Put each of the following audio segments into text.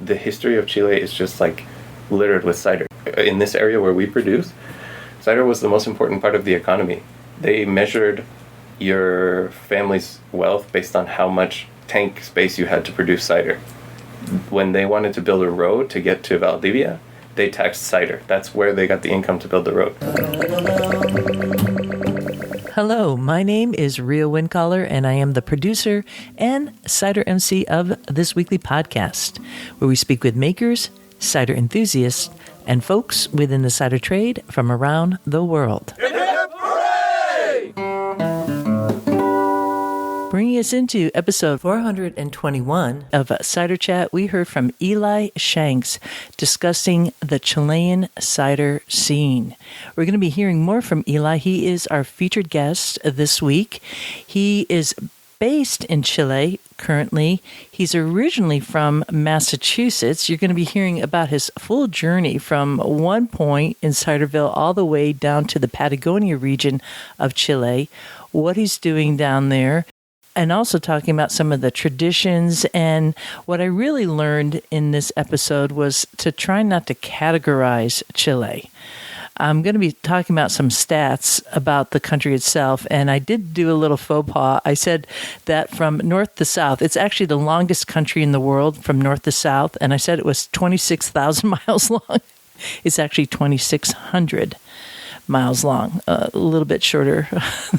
The history of Chile is just like littered with cider. In this area where we produce, cider was the most important part of the economy. They measured your family's wealth based on how much tank space you had to produce cider. When they wanted to build a road to get to Valdivia, they taxed cider. That's where they got the income to build the road. Hello, my name is Ria Windcaller, and I am the producer and cider MC of this weekly podcast, where we speak with makers, cider enthusiasts, and folks within the cider trade from around the world. Bringing us into episode 421 of Cider Chat, we heard from Eli Shanks discussing the Chilean cider scene. We're going to be hearing more from Eli. He is our featured guest this week. He is based in Chile currently. He's originally from Massachusetts. You're going to be hearing about his full journey from one point in Ciderville all the way down to the Patagonia region of Chile, what he's doing down there, and also talking about some of the traditions. And what I really learned in this episode was to try not to categorize Chile. I'm going to be talking about some stats about the country itself, and I did do a little faux pas. I said that from north to south, it's actually the longest country in the world from north to south, and I said it was 26,000 miles long. It's actually 2,600 miles long, a little bit shorter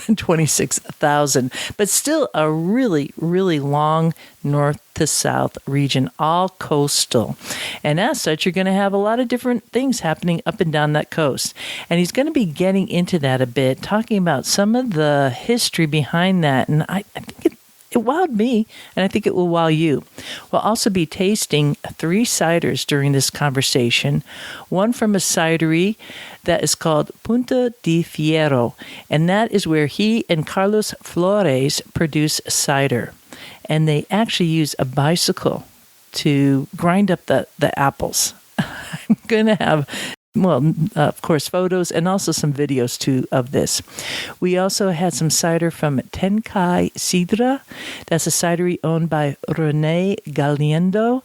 than 26,000, but still a really, really long north to south region, all coastal. And as such, you're going to have a lot of different things happening up and down that coast. And he's going to be getting into that a bit, talking about some of the history behind that. And I think it wowed me, and I think it will wow you. We'll also be tasting 3 ciders during this conversation. One from a cidery that is called Punta de Fierro, and that is where he and Carlos Flores produce cider. And they actually use a bicycle to grind up the apples. I'm going to have, of course, photos and also some videos too of this. We also had some cider from Chilean Cider. That's a cidery owned by René Galindo.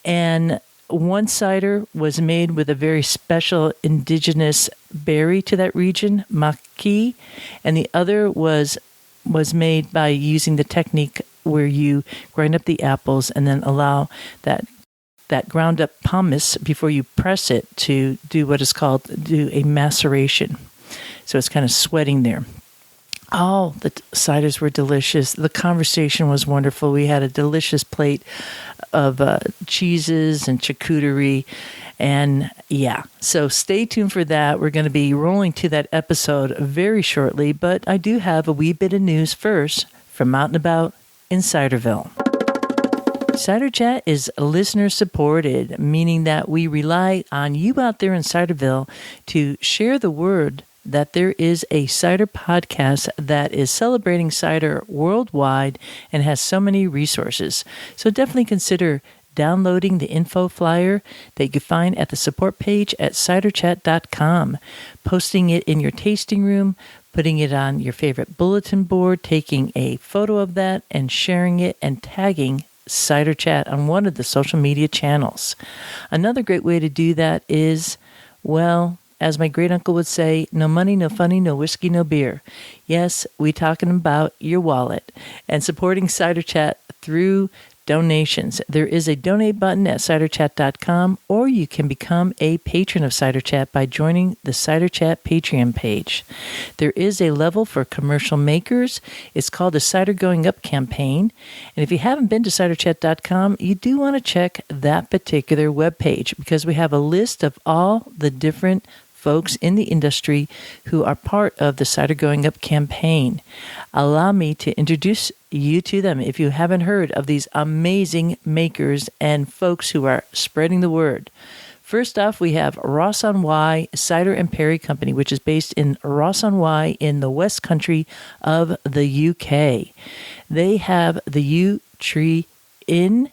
And one cider was made with a very special indigenous berry to that region, maqui, and the other was made by using the technique where you grind up the apples and then allow that ground up pomace before you press it to do what is called a maceration. So it's kind of sweating there. Oh, the ciders were delicious. The conversation was wonderful. We had a delicious plate of cheeses and charcuterie. And yeah, so stay tuned for that. We're going to be rolling to that episode very shortly, but I do have a wee bit of news first from Out and About in Ciderville. Cider Chat is listener supported, meaning that we rely on you out there in Ciderville to share the word that there is a cider podcast that is celebrating cider worldwide and has so many resources. So definitely consider downloading the info flyer that you can find at the support page at ciderchat.com, posting it in your tasting room, putting it on your favorite bulletin board, taking a photo of that and sharing it and tagging Cider Chat on one of the social media channels. Another great way to do that is, well, as my great uncle would say, no money, no funny, no whiskey, no beer. Yes, we talking about your wallet and supporting Cider Chat through donations. There is a donate button at ciderchat.com, or you can become a patron of Cider Chat by joining the Cider Chat Patreon page. There is a level for commercial makers. It's called the Cider Going Up campaign. And if you haven't been to ciderchat.com, you do want to check that particular webpage because we have a list of all the different folks in the industry who are part of the Cider Going Up campaign. Allow me to introduce you to them if you haven't heard of these amazing makers and folks who are spreading the word. First off, we have Ross-on-Wye Cider and Perry Company, which is based in Ross-on-Wye in the West Country of the UK. They have the Yew Tree Inn,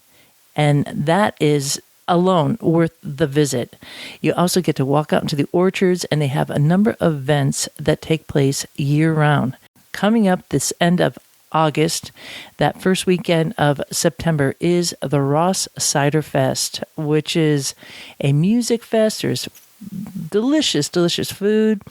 and that is alone worth the visit. You also get to walk out into the orchards, and they have a number of events that take place year-round. Coming up this end of August, that first weekend of September, is the Ross Cider Fest, which is a music fest. There's delicious, delicious food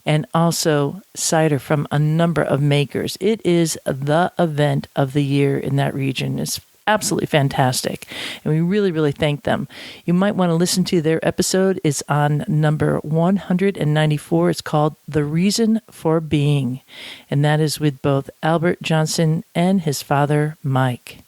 and also cider from a number of makers. It is the event of the year in that region. It's absolutely fantastic, and we really, really thank them. You might want to listen to their episode. It's on number 194. It's called The Reason for Being, and that is with both Albert Johnson and his father, Mike.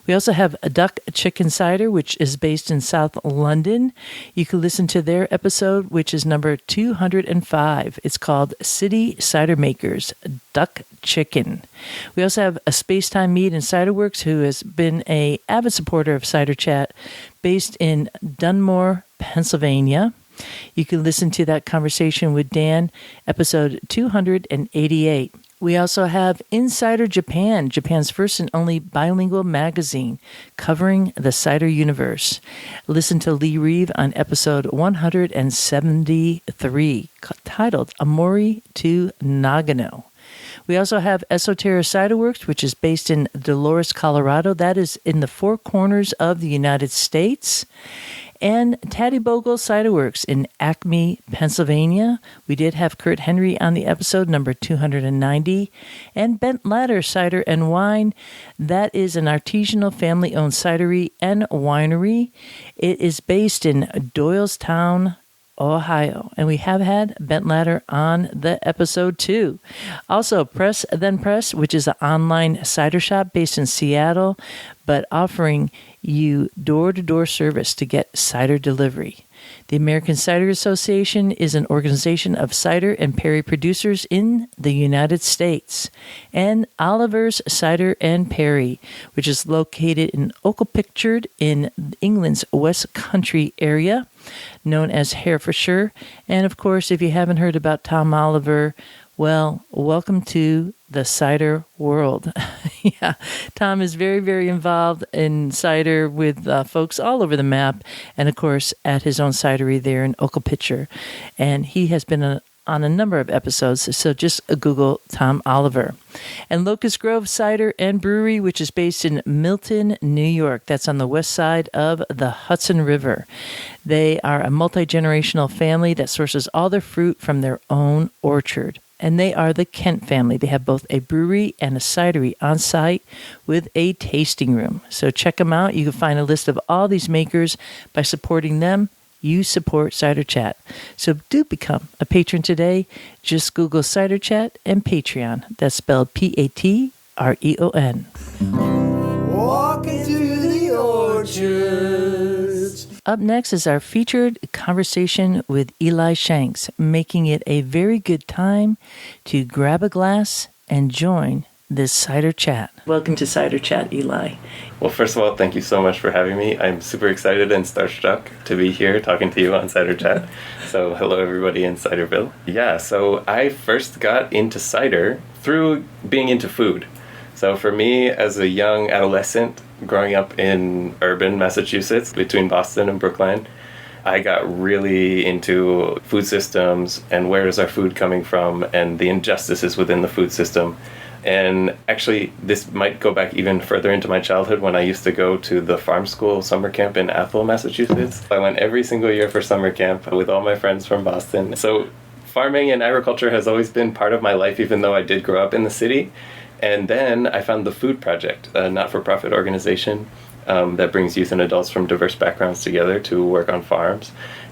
We also have a Duck Chicken Cider, which is based in South London. You can listen to their episode, which is number 205. It's called City Cider Makers, Duck Chicken. We also have a Spacetime Mead and Cider Works, who has been an avid supporter of Cider Chat, based in Dunmore, Pennsylvania. You can listen to that conversation with Dan, episode 288. We also have Insider Japan, Japan's first and only bilingual magazine covering the cider universe. Listen to Lee Reeve on episode 173, titled Amori to Nagano. We also have Esoterra Cider Works, which is based in Dolores, Colorado. That is in the Four Corners of the United States. And Taddy Bogle Cider Works in Acme, Pennsylvania. We did have Kurt Henry on the episode, number 290. And Bent Ladder Cider and Wine. That is an artisanal family-owned cidery and winery. It is based in Doylestown, Ohio. And we have had Bent Ladder on the episode too. Also, Press Then Press, which is an online cider shop based in Seattle, but offering you door-to-door service to get cider delivery. The American Cider Association is an organization of cider and perry producers in the United States. And Oliver's Cider and Perry, which is located in Oakpictured in England's West Country area, known as Herefordshire. And of course, if you haven't heard about Tom Oliver, well, welcome to the cider world. Yeah, Tom is very, very involved in cider with folks all over the map, and of course at his own cidery there in Oakpicture. And he has been on a number of episodes, so just Google Tom Oliver. And Locust Grove Cider and Brewery, which is based in Milton, New York. That's on the west side of the Hudson River. They are a multi-generational family that sources all their fruit from their own orchard. And they are the Kent family. They have both a brewery and a cidery on site with a tasting room. So check them out. You can find a list of all these makers. By supporting them, you support Cider Chat. So do become a patron today. Just Google Cider Chat and Patreon. That's spelled Patreon. Walk into the orchards. Up next is our featured conversation with Eli Shanks, making it a very good time to grab a glass and join this Cider Chat. Welcome to Cider Chat, Eli. Well, first of all, thank you so much for having me. I'm super excited and starstruck to be here talking to you on Cider Chat. So hello, everybody in Ciderville. Yeah, so I first got into cider through being into food. So for me, as a young adolescent, growing up in urban Massachusetts, between Boston and Brookline, I got really into food systems and where is our food coming from and the injustices within the food system. And actually, this might go back even further into my childhood when I used to go to the farm school summer camp in Athol, Massachusetts. I went every single year for summer camp with all my friends from Boston. So farming and agriculture has always been part of my life, even though I did grow up in the city. And then I found the Food Project, a not-for-profit organization that brings youth and adults from diverse backgrounds together to work on farms.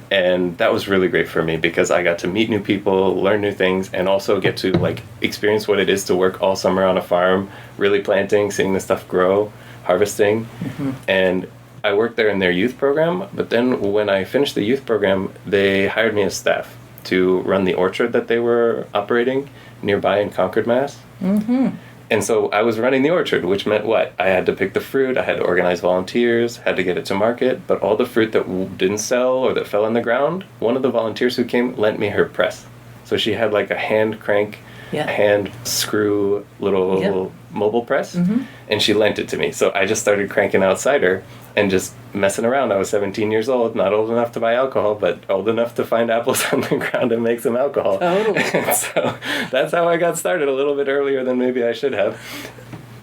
And that was really great for me because I got to meet new people, learn new things, and also get to experience what it is to work all summer on a farm, really planting, seeing the stuff grow, harvesting. Mm-hmm. And I worked there in their youth program, but then when I finished the youth program, they hired me as staff to run the orchard that they were operating nearby in Concord, Mass. Mm-hmm. And so I was running the orchard, which meant what? I had to pick the fruit, I had to organize volunteers, had to get it to market, but all the fruit that didn't sell or that fell on the ground, one of the volunteers who came lent me her press. So she had a hand crank, hand screw little mobile press, mm-hmm. and she lent it to me. So I just started cranking out cider and just messing around. I was 17 years old, not old enough to buy alcohol, but old enough to find apples on the ground and make some alcohol. Totally. And so that's how I got started, a little bit earlier than maybe I should have.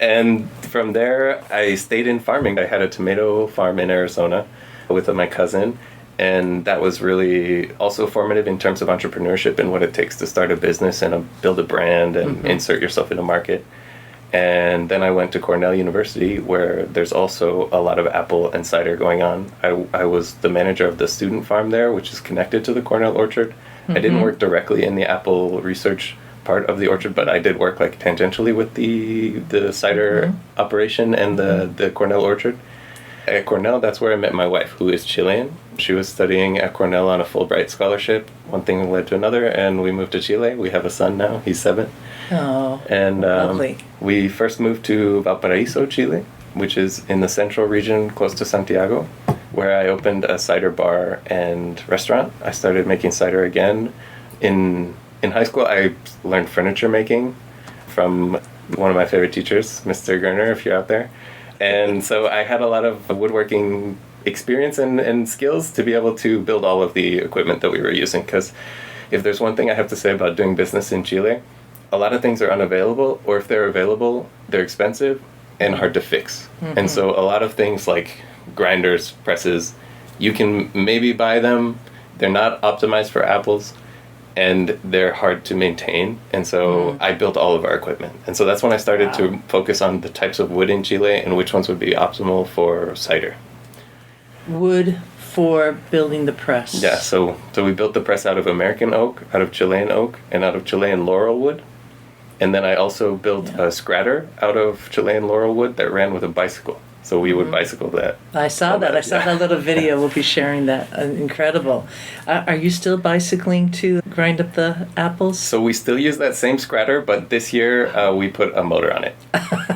And from there, I stayed in farming. I had a tomato farm in Arizona with my cousin. And that was really also formative in terms of entrepreneurship and what it takes to start a business and build a brand and insert yourself in a market. And then I went to Cornell University, where there's also a lot of apple and cider going on. I was the manager of the student farm there, which is connected to the Cornell orchard. I didn't work directly in the apple research part of the orchard, but I did work like tangentially with the cider operation and the Cornell orchard. At Cornell, that's where I met my wife, who is Chilean. She was studying at Cornell on a Fulbright scholarship. One thing led to another, and we moved to Chile. We have a son now. He's 7. Oh, and lovely. We first moved to Valparaiso, Chile, which is in the central region close to Santiago, where I opened a cider bar and restaurant. I started making cider again. In high school, I learned furniture making from one of my favorite teachers, Mr. Gerner, if you're out there. And so I had a lot of woodworking experience and skills to be able to build all of the equipment that we were using. Because if there's one thing I have to say about doing business in Chile, a lot of things are unavailable, or if they're available, they're expensive and hard to fix. And so a lot of things like grinders, presses, you can maybe buy them. They're not optimized for apples, and they're hard to maintain. And so I built all of our equipment. And so that's when I started to focus on the types of wood in Chile and which ones would be optimal for cider. Wood for building the press. Yeah, so we built the press out of American oak, out of Chilean oak, and out of Chilean laurel wood. And then I also built a scratter out of Chilean laurel wood that ran with a bicycle. So we would bicycle that. I saw that. I saw that little video. We'll be sharing that. Incredible. Are you still bicycling to grind up the apples? So we still use that same scratter, but this year we put a motor on it.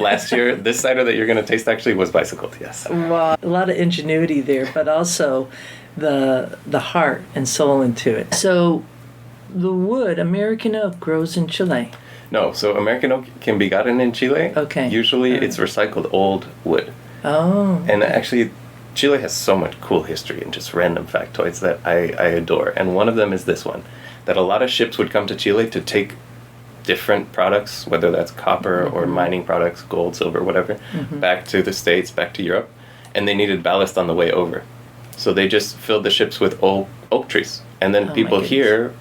Last year, this cider that you're going to taste actually was bicycled, yes. Wow. A lot of ingenuity there, but also the heart and soul into it. So the wood, American oak, grows in Chile. No, so American oak can be gotten in Chile. Okay. Usually it's recycled old wood. Oh. And actually, Chile has so much cool history and just random factoids that I adore. And one of them is this one, that a lot of ships would come to Chile to take different products, whether that's copper or mining products, gold, silver, whatever, back to the States, back to Europe, and they needed ballast on the way over. So they just filled the ships with old oak trees. And then people here,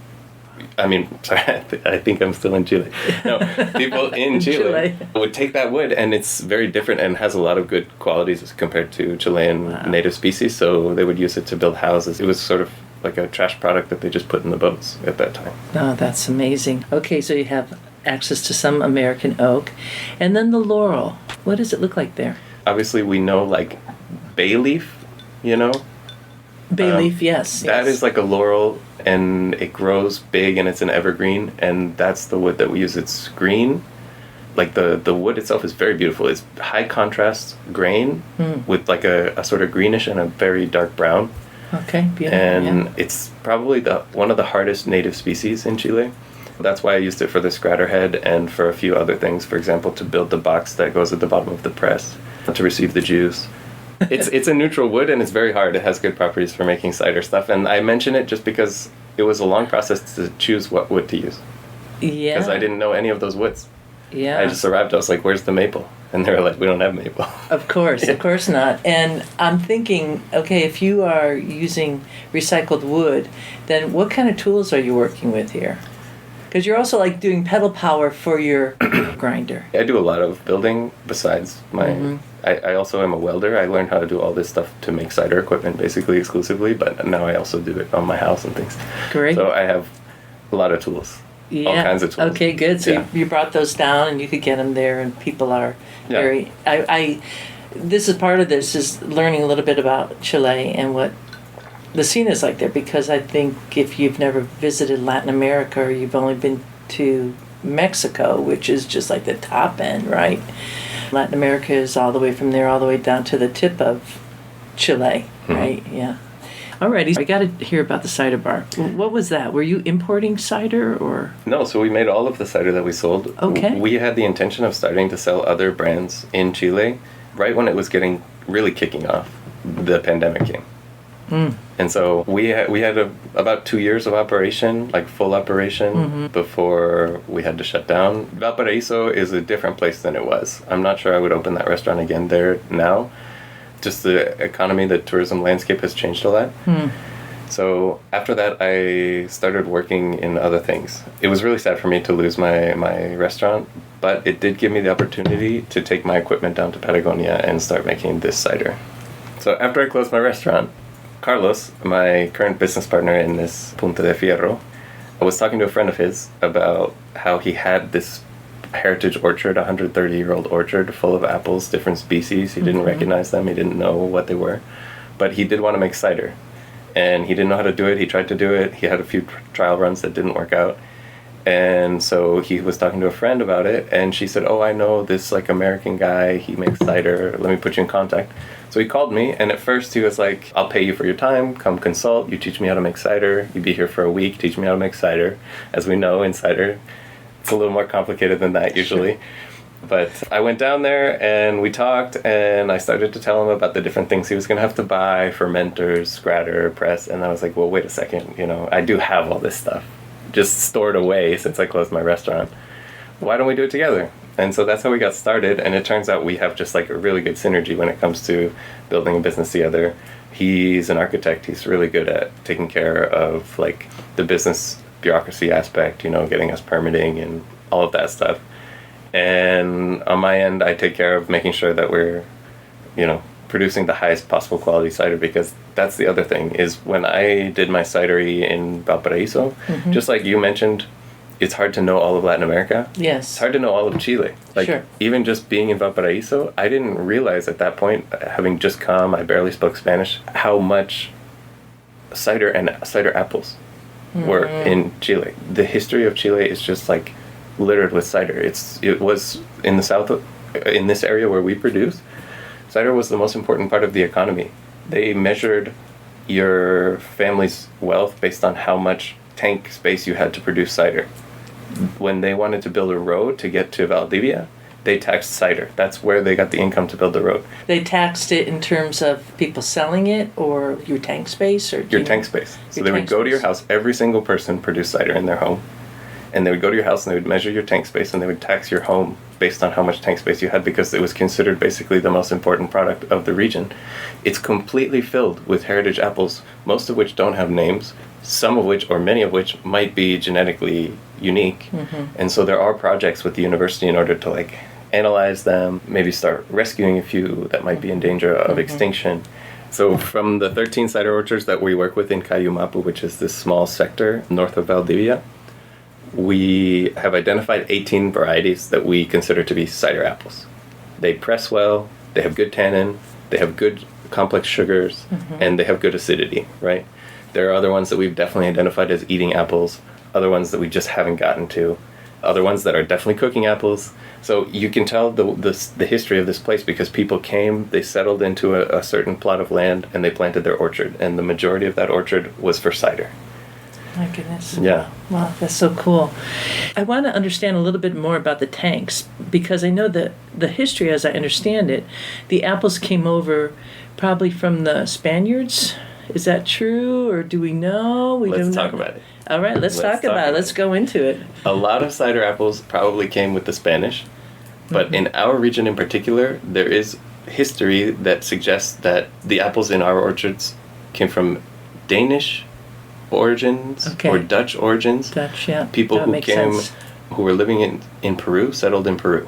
sorry, I think I'm still in Chile. No, people in Chile would take that wood, and it's very different and has a lot of good qualities as compared to Chilean native species, so they would use it to build houses. It was sort of like a trash product that they just put in the boats at that time. Oh, that's amazing. Okay, so you have access to some American oak. And then the laurel. What does it look like there? Obviously, we know, like, bay leaf, you know? Bay leaf, yes. That is like a laurel, and it grows big, and it's an evergreen, and that's the wood that we use. It's green. Like, the wood itself is very beautiful. It's high contrast grain with, like, a sort of greenish and a very dark brown. Okay, beautiful. And it's probably one of the hardest native species in Chile. That's why I used it for the scratter head and for a few other things. For example, to build the box that goes at the bottom of the press to receive the juice. It's a neutral wood, and it's very hard. It has good properties for making cider stuff. And I mention it just because it was a long process to choose what wood to use. Yeah. Because I didn't know any of those woods. Yeah. I just arrived. I was like, "Where's the maple?" And they were like, "We don't have maple." Of course not. And I'm thinking, okay, if you are using recycled wood, then what kind of tools are you working with here? Because you're also like doing pedal power for your grinder. I do a lot of building besides my... I also am a welder. I learned how to do all this stuff to make cider equipment basically exclusively, but now I also do it on my house and things. Great. So I have a lot of tools. All kinds of tools. Okay, good. So you brought those down, and you could get them there, and people are very... This is part of this, is learning a little bit about Chile and what the scene is like there, because I think if you've never visited Latin America, or you've only been to Mexico, which is just like the top end, right? Latin America is all the way from there all the way down to the tip of Chile, right? Yeah. Alrighty, I got to hear about the cider bar. What was that? Were you importing cider, or? No, so we made all of the cider that we sold. Okay. We had the intention of starting to sell other brands in Chile right when it was really kicking off. The pandemic came. And so we had about 2 years of operation, like full operation, before we had to shut down. Valparaiso is a different place than it was. I'm not sure I would open that restaurant again there now. Just the economy, the tourism landscape has changed a lot. So after that, I started working in other things. It was really sad for me to lose my restaurant, but it did give me the opportunity to take my equipment down to Patagonia and start making this cider. So after I closed my restaurant, Carlos, my current business partner in this Punta de Fierro, I was talking to a friend of his about how he had this heritage orchard, a 130-year-old orchard full of apples, different species. He didn't recognize them. He didn't know what they were. But he did want to make cider. And he didn't know how to do it. He tried to do it. He had a few trial runs that didn't work out. And so he was talking to a friend about it. And she said, oh, I know this like American guy. He makes cider. Let me put you in contact. So he called me. And at first he was like, I'll pay you for your time. Come consult. You teach me how to make cider. You be here for a week. Teach me how to make cider. As we know in cider, it's a little more complicated than that usually. Sure. But I went down there and we talked, and I started to tell him about the different things he was going to have to buy, fermenters, scratter, press, and I was like, well, wait a second, I do have all this stuff just stored away since I closed my restaurant. Why don't we do it together? And so that's how we got started, and it turns out we have just like a really good synergy when it comes to building a business together. He's an architect. He's really good at taking care of like the business bureaucracy aspect, getting us permitting and all of that stuff. And on my end, I take care of making sure that we're, producing the highest possible quality cider, because that's the other thing, is when I did my cidery in Valparaiso, just like you mentioned, it's hard to know all of Latin America. Yes. It's hard to know all of Chile. Like, sure. Even just being in Valparaiso, I didn't realize at that point, having just come, I barely spoke Spanish, how much cider and cider apples were in Chile. The history of Chile is just like littered with cider. It was in the south, in this area where we produce, cider was the most important part of the economy. They measured your family's wealth based on how much tank space you had to produce cider. When they wanted to build a road to get to Valdivia, they taxed cider. That's where they got the income to build the road. They taxed it in terms of people selling it, or your tank space, or your tank space. So they would go to your house. Every single person produced cider in their home. And they would go to your house and they would measure your tank space, and they would tax your home based on how much tank space you had, because it was considered basically the most important product of the region. It's completely filled with heritage apples, most of which don't have names, some of which, or many of which, might be genetically unique. And so there are projects with the university in order to like analyze them, maybe start rescuing a few that might be in danger of extinction. So from the 13 cider orchards that we work with in Cayumapu, which is this small sector north of Valdivia, we have identified 18 varieties that we consider to be cider apples. They press well, they have good tannin, they have good complex sugars, and they have good acidity, right? There are other ones that we've definitely identified as eating apples, other ones that we just haven't gotten to, other ones that are definitely cooking apples. So you can tell the history of this place, because people came, they settled into a certain plot of land, and they planted their orchard, and the majority of that orchard was for cider. My goodness. Yeah. Wow, that's so cool. I want to understand a little bit more about the tanks, because I know that the history, as I understand it, the apples came over probably from the Spaniards. Is that true, or do we know? Let's talk about it. All right, let's talk about it. Let's go into it. A lot of cider apples probably came with the Spanish, but in our region in particular, there is history that suggests that the apples in our orchards came from Danish origins or Dutch origins. Dutch, yeah. People that who came, sense. who were living in Peru, settled in Peru.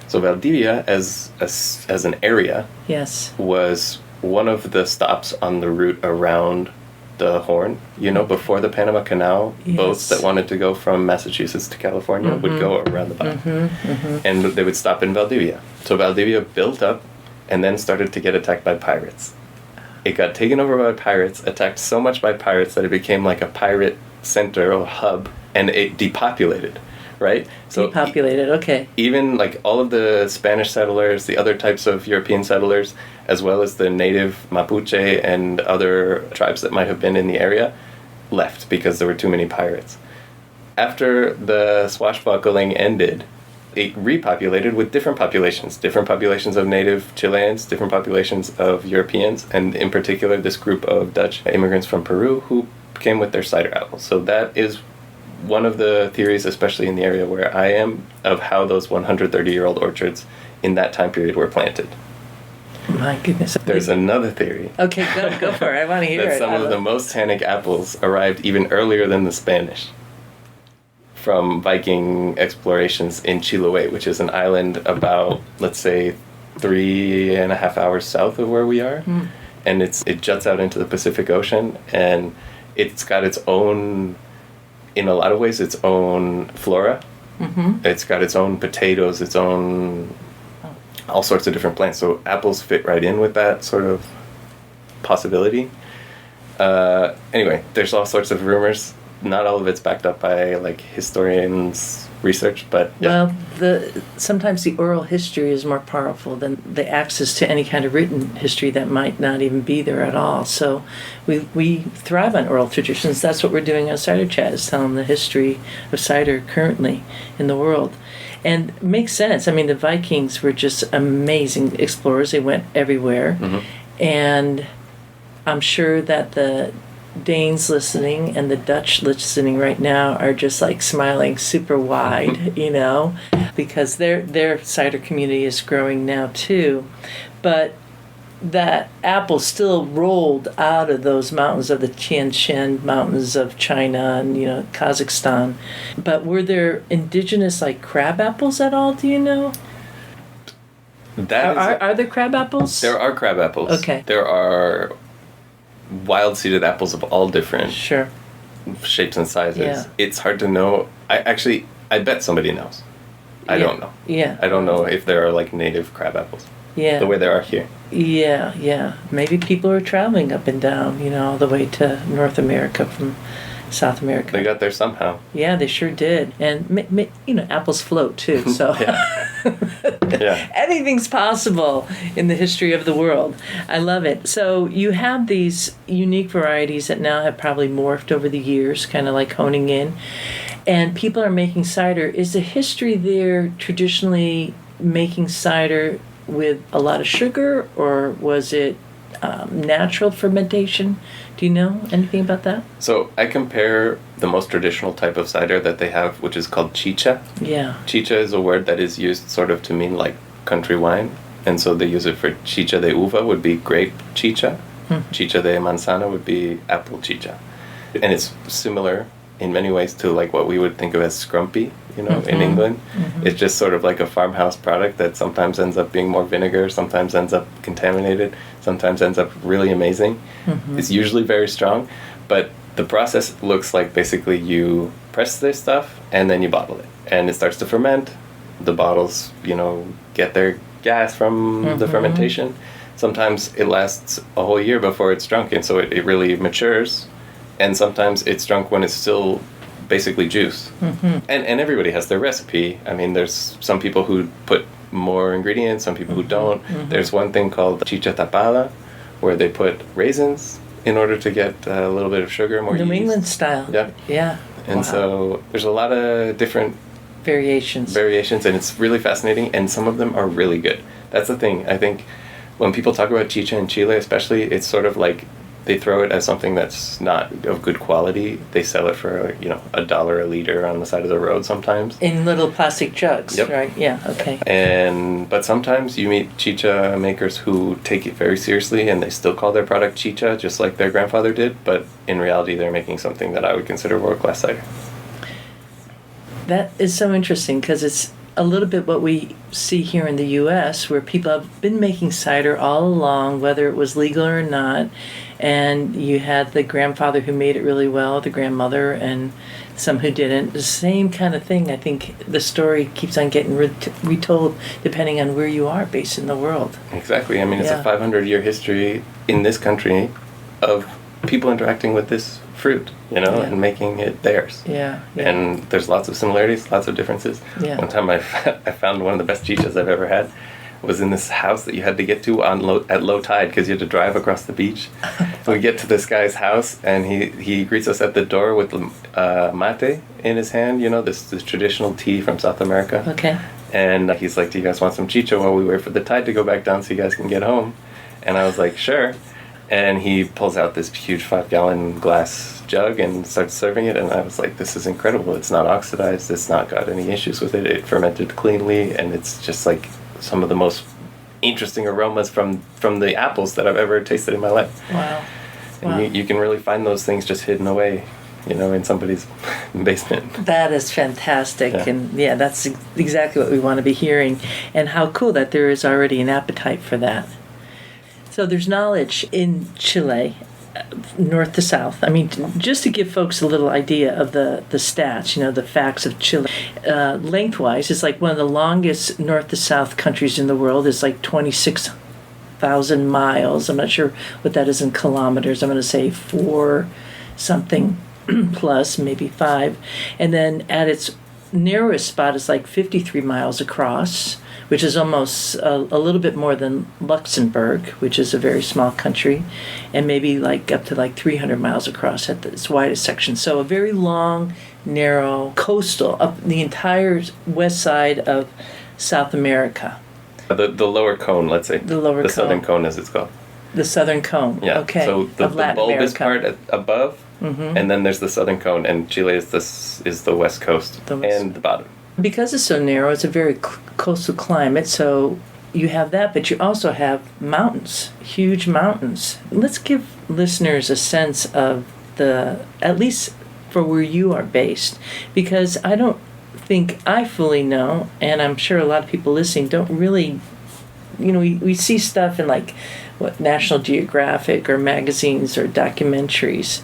So Valdivia, as an area, was one of the stops on the route around the Horn. Before the Panama Canal, boats that wanted to go from Massachusetts to California would go around the bottom. And they would stop in Valdivia. So Valdivia built up and then started to get attacked by pirates. It got taken over by pirates, attacked so much by pirates that it became like a pirate center or hub, and it depopulated, right? So depopulated, okay. Even like all of the Spanish settlers, the other types of European settlers, as well as the native Mapuche and other tribes that might have been in the area, left because there were too many pirates. After the swashbuckling ended, it repopulated with different populations of native Chileans, different populations of Europeans, and in particular this group of Dutch immigrants from Peru who came with their cider apples. So that is one of the theories, especially in the area where I am, of how those 130-year-old orchards in that time period were planted. My goodness. There's another theory. Okay, go for it. I want to hear that it. some of the most tannic apples arrived even earlier than the Spanish from Viking explorations in Chiloé, which is an island about, let's say, 3.5 hours south of where we are. And it juts out into the Pacific Ocean, and it's got its own, in a lot of ways, its own flora. It's got its own potatoes, its own all sorts of different plants. So apples fit right in with that sort of possibility. Anyway, there's all sorts of rumors. Not all of it's backed up by like historians' research, but yeah. Well, sometimes the oral history is more powerful than the access to any kind of written history that might not even be there at all. So we thrive on oral traditions. That's what we're doing on Cider Chat, is telling the history of cider currently in the world. And it makes sense. I mean, the Vikings were just amazing explorers. They went everywhere. And I'm sure that the Danes listening and the Dutch listening right now are just like smiling super wide, you know, because their cider community is growing now too. But that apple still rolled out of those mountains of the Tian Shan mountains of China and, you know, Kazakhstan. But were there indigenous like crab apples at all, do you know? Are there crab apples? There are crab apples. Okay. There are wild-seeded apples of all different shapes and sizes. Yeah. It's hard to know. I bet somebody knows. I don't know. Yeah. I don't know if there are like native crab apples. Yeah. The way there are here. Yeah. Maybe people are traveling up and down, you know, all the way to North America from South America. They got there somehow. Yeah, they sure did. And, you know, apples float too, so. Yeah. Anything's possible in the history of the world. I love it. So you have these unique varieties that now have probably morphed over the years, kind of like honing in. And people are making cider. Is the history there traditionally making cider with a lot of sugar, or was it natural fermentation? Do you know anything about that? So I compare the most traditional type of cider that they have, which is called chicha. Yeah. Chicha is a word that is used sort of to mean like country wine. And so they use it for chicha de uva would be grape chicha. Chicha de manzana would be apple chicha. And it's similar in many ways to like what we would think of as scrumpy, you know, in England. It's just sort of like a farmhouse product that sometimes ends up being more vinegar, sometimes ends up contaminated, sometimes ends up really amazing. It's usually very strong, but the process looks like basically you press this stuff and then you bottle it. And it starts to ferment. The bottles, you know, get their gas from the fermentation. Sometimes it lasts a whole year before it's drunk, and so it really matures. And sometimes it's drunk when it's still basically juice. And everybody has their recipe. I mean, there's some people who put more ingredients, some people who don't. There's one thing called chicha tapada, where they put raisins in order to get a little bit of sugar, more New yeast. England style. Yeah. And so there's a lot of different variations, and it's really fascinating, and some of them are really good. That's the thing. I think when people talk about chicha in Chile especially, it's sort of like they throw it as something that's not of good quality. They sell it for, you know, $1 a liter on the side of the road sometimes. In little plastic jugs, right? Yeah, okay. But sometimes you meet chicha makers who take it very seriously and they still call their product chicha, just like their grandfather did, but in reality they're making something that I would consider world-class cider. That is so interesting, because it's a little bit what we see here in the U.S., where people have been making cider all along, whether it was legal or not. And you had the grandfather who made it really well, the grandmother, and some who didn't. The same kind of thing. I think the story keeps on getting retold depending on where you are based in the world. Exactly. I mean, it's a 500-year history in this country of people interacting with this fruit, you know, and making it theirs. Yeah. And there's lots of similarities, lots of differences. Yeah. One time I found one of the best chichas I've ever had was in this house that you had to get to at low tide because you had to drive across the beach. We get to this guy's house, and he greets us at the door with mate in his hand, you know, this traditional tea from South America. Okay. And he's like, do you guys want some chicha while we wait for the tide to go back down so you guys can get home? And I was like, sure. And he pulls out this huge 5-gallon glass jug and starts serving it. And I was like, this is incredible. It's not oxidized. It's not got any issues with it. It fermented cleanly. And it's just like some of the most interesting aromas from the apples that I've ever tasted in my life. Wow. And you can really find those things just hidden away, in somebody's basement. That is fantastic. Yeah. And that's exactly what we want to be hearing. And how cool that there is already an appetite for that. So there's knowledge in Chile, north to south. I mean, just to give folks a little idea of the stats, the facts of Chile. Lengthwise, it's like one of the longest north to south countries in the world. It's like 26,000 miles. I'm not sure what that is in kilometers. I'm going to say 4 something plus, maybe 5. And then at its narrowest spot is like 53 miles across, which is almost a little bit more than Luxembourg, which is a very small country, and maybe like up to like 300 miles across at its widest section. So a very long, narrow coastal up the entire west side of South America. The lower cone, let's say. The southern cone, as it's called. The southern cone. Yeah. Okay. So the bulbous part above, mm-hmm. and then there's the southern cone, and Chile is the west coast and the bottom. Because it's so narrow, it's a very coastal climate, so you have that, but you also have mountains, huge mountains. Let's give listeners a sense of at least for where you are based, because I don't think I fully know, and I'm sure a lot of people listening don't really, we see stuff in like National Geographic or magazines or documentaries,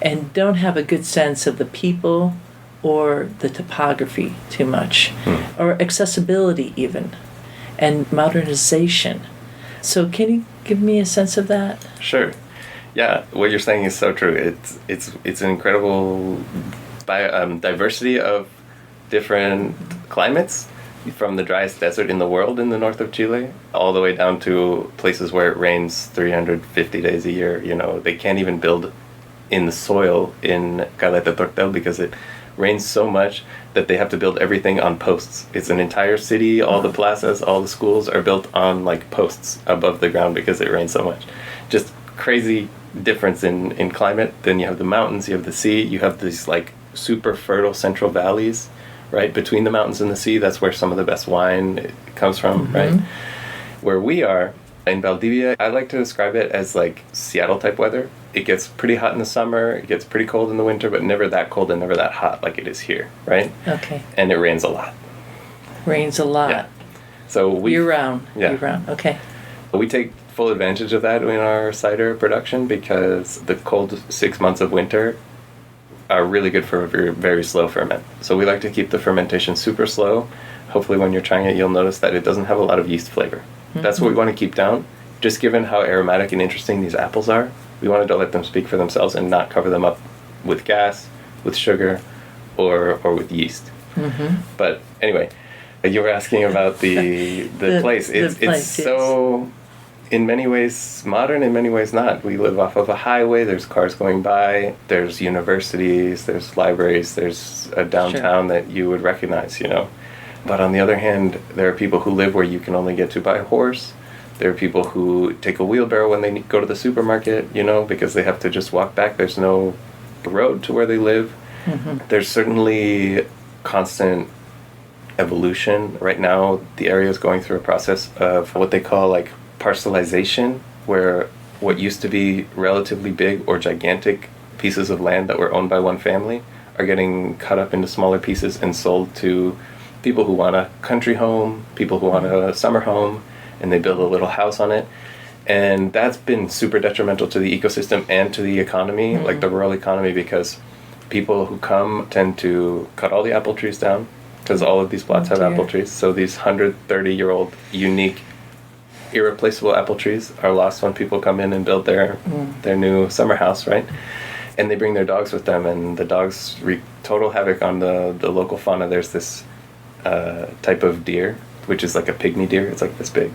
and don't have a good sense of the people or the topography too much, or accessibility even, and modernization. So can you give me a sense of that? Sure. Yeah, what you're saying is so true. It's an incredible diversity of different climates, from the driest desert in the world in the north of Chile, all the way down to places where it rains 350 days a year. They can't even build in the soil in Caleta Tortel because it rains so much that they have to build everything on posts. It's an entire city, all the plazas, all the schools are built on like posts above the ground because it rains so much. Just crazy difference in climate. Then you have the mountains, you have the sea, you have these like super fertile central valleys, right? Between the mountains and the sea, that's where some of the best wine comes from, mm-hmm. right? Where we are, in Valdivia, I like to describe it as like Seattle type weather. It gets pretty hot in the summer, it gets pretty cold in the winter, but never that cold and never that hot like it is here, right? Okay. And it rains a lot. Rains a lot. Yeah. So year round. Yeah. Year round. Okay. We take full advantage of that in our cider production because the cold 6 months of winter are really good for a very, very slow ferment. So we like to keep the fermentation super slow. Hopefully when you're trying it, you'll notice that it doesn't have a lot of yeast flavor. Mm-hmm. That's what we want to keep down. Just given how aromatic and interesting these apples are, we wanted to let them speak for themselves and not cover them up with gas, with sugar, or with yeast. Mm-hmm. But anyway, you were asking about the place. It's so, in many ways, modern, in many ways not. We live off of a highway, there's cars going by, there's universities, there's libraries, there's a downtown that you would recognize, But on the other hand, there are people who live where you can only get to by horse. There are people who take a wheelbarrow when they go to the supermarket, because they have to just walk back. There's no road to where they live. Mm-hmm. There's certainly constant evolution. Right now, the area is going through a process of what they call like parcelization, where what used to be relatively big or gigantic pieces of land that were owned by one family are getting cut up into smaller pieces and sold to people who want a country home, people who want a summer home, and they build a little house on it. And that's been super detrimental to the ecosystem and to the economy, like the rural economy, because people who come tend to cut all the apple trees down, because all of these plots have apple trees. So these 130-year-old, unique, irreplaceable apple trees are lost when people come in and build their new summer house, right? And they bring their dogs with them, and the dogs wreak total havoc on the local fauna. There's this type of deer, which is like a pygmy deer. It's like this big.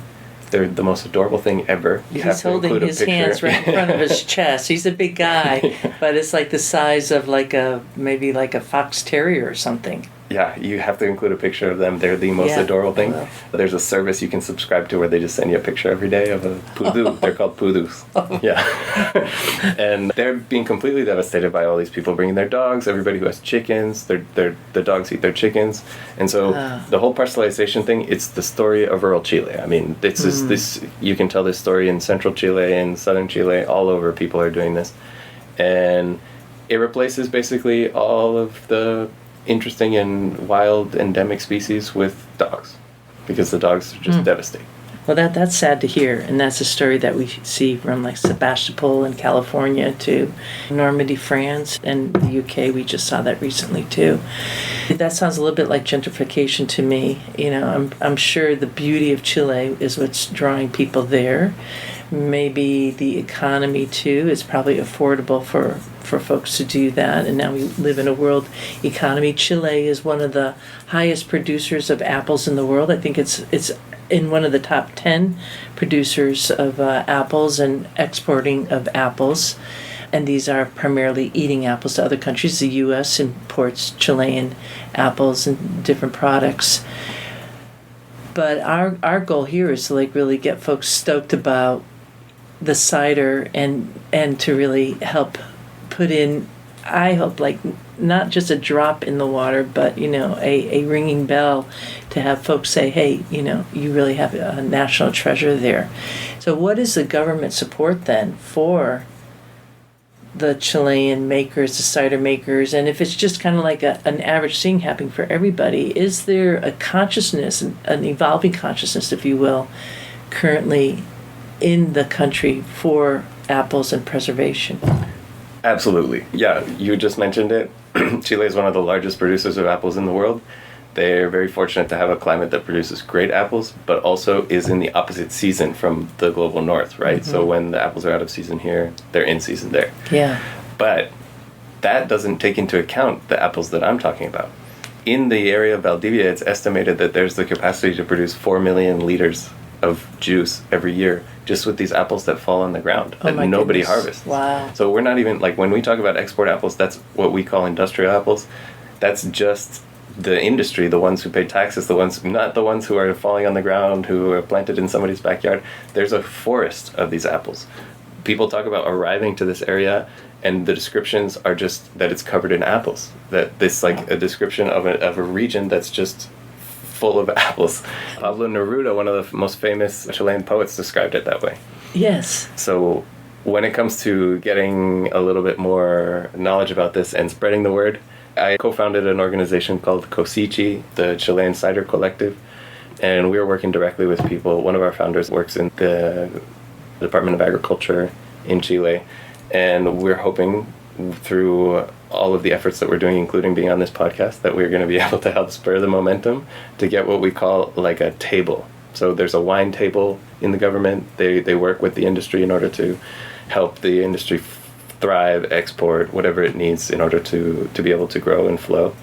They're the most adorable thing ever. He's holding his hands right in front of his chest. He's a big guy, but it's like the size of maybe like a fox terrier or something. Yeah, you have to include a picture of them. They're the most adorable thing. There's a service you can subscribe to where they just send you a picture every day of a pudu. They're called pudus. Yeah. And they're being completely devastated by all these people bringing their dogs. Everybody who has chickens, the dogs eat their chickens. And so the whole parcelization thing, it's the story of rural Chile. I mean, it's this you can tell this story in central Chile, in southern Chile, all over people are doing this. And it replaces basically all of the interesting and wild endemic species with dogs, because the dogs are just devastating. Well, that's sad to hear, and that's a story that we see from like Sebastopol in California to Normandy, France, and the UK. We just saw that recently too. That sounds a little bit like gentrification to me. You know, I'm sure the beauty of Chile is what's drawing people there. Maybe the economy too is probably affordable for folks to do that, and now we live in a world economy. Chile is one of the highest producers of apples in the world. I think it's in one of the top 10 producers of apples and exporting of apples, and these are primarily eating apples to other countries. The U.S. imports Chilean apples and different products. But our goal here is to like really get folks stoked about the cider and to really help put in, I hope, like not just a drop in the water, but you know, a ringing bell to have folks say, hey, you know, you really have a national treasure there. So what is the government support then for the Chilean makers, the cider makers? And if it's just kind of like an average thing happening for everybody, is there a consciousness, an evolving consciousness, if you will, currently in the country for apples and preservation? Absolutely. Yeah, you just mentioned it. Chile is one of the largest producers of apples in the world. They're very fortunate to have a climate that produces great apples, but also is in the opposite season from the global north, right? So when the apples are out of season here, they're in season there. Yeah. But that doesn't take into account the apples that I'm talking about. In the area of Valdivia, it's estimated that there's the capacity to produce 4 million liters of juice every year just with these apples that fall on the ground that nobody harvests. Wow. So we're not even, like, when we talk about export apples, that's what we call industrial apples. That's just the industry, the ones who pay taxes, the ones, not the ones who are falling on the ground, who are planted in somebody's backyard. There's a forest of these apples. People talk about arriving to this area, and the descriptions are just that it's covered in apples. That this, like, a description of a region that's just full of apples. Pablo Neruda, one of the most famous Chilean poets, described it that way. Yes. So when it comes to getting a little bit more knowledge about this and spreading the word, I co-founded an organization called COSICHI, the Chilean Cider Collective, and we were working directly with people. One of our founders works in the Department of Agriculture in Chile, and we're hoping through all of the efforts that we're doing, including being on this podcast, that we're going to be able to help spur the momentum to get what we call like a table. So there's a wine table in the government. They work with the industry in order to help the industry thrive, export, whatever it needs in order to be able to grow and flow.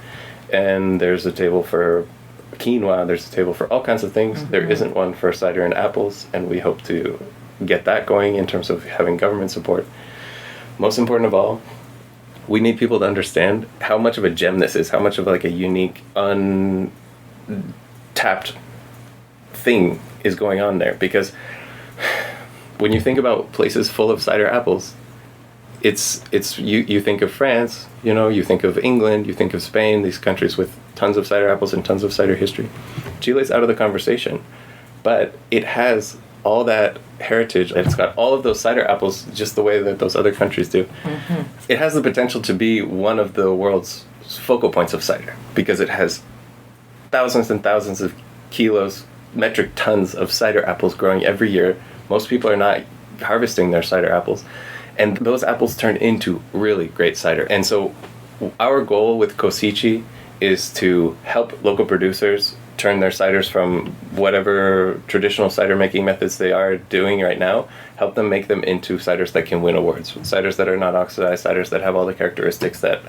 And there's a table for quinoa, there's a table for all kinds of things. Mm-hmm. There isn't one for cider and apples, and we hope to get that going in terms of having government support. Most important of all, we need people to understand how much of a gem this is, how much of like a unique, untapped thing is going on there. Because when you think about places full of cider apples, it's you think of France, you know, you think of England, you think of Spain, these countries with tons of cider apples and tons of cider history. Chile's out of the conversation, but it has all that heritage. It's got all of those cider apples just the way that those other countries do. Mm-hmm. It has the potential to be one of the world's focal points of cider because it has thousands and thousands of kilos, metric tons of cider apples growing every year. Most people are not harvesting their cider apples, and those apples turn into really great cider. And so our goal with COSICHI is to help local producers turn their ciders from whatever traditional cider making methods they are doing right now, help them make them into ciders that can win awards. Ciders that are not oxidized, ciders that have all the characteristics that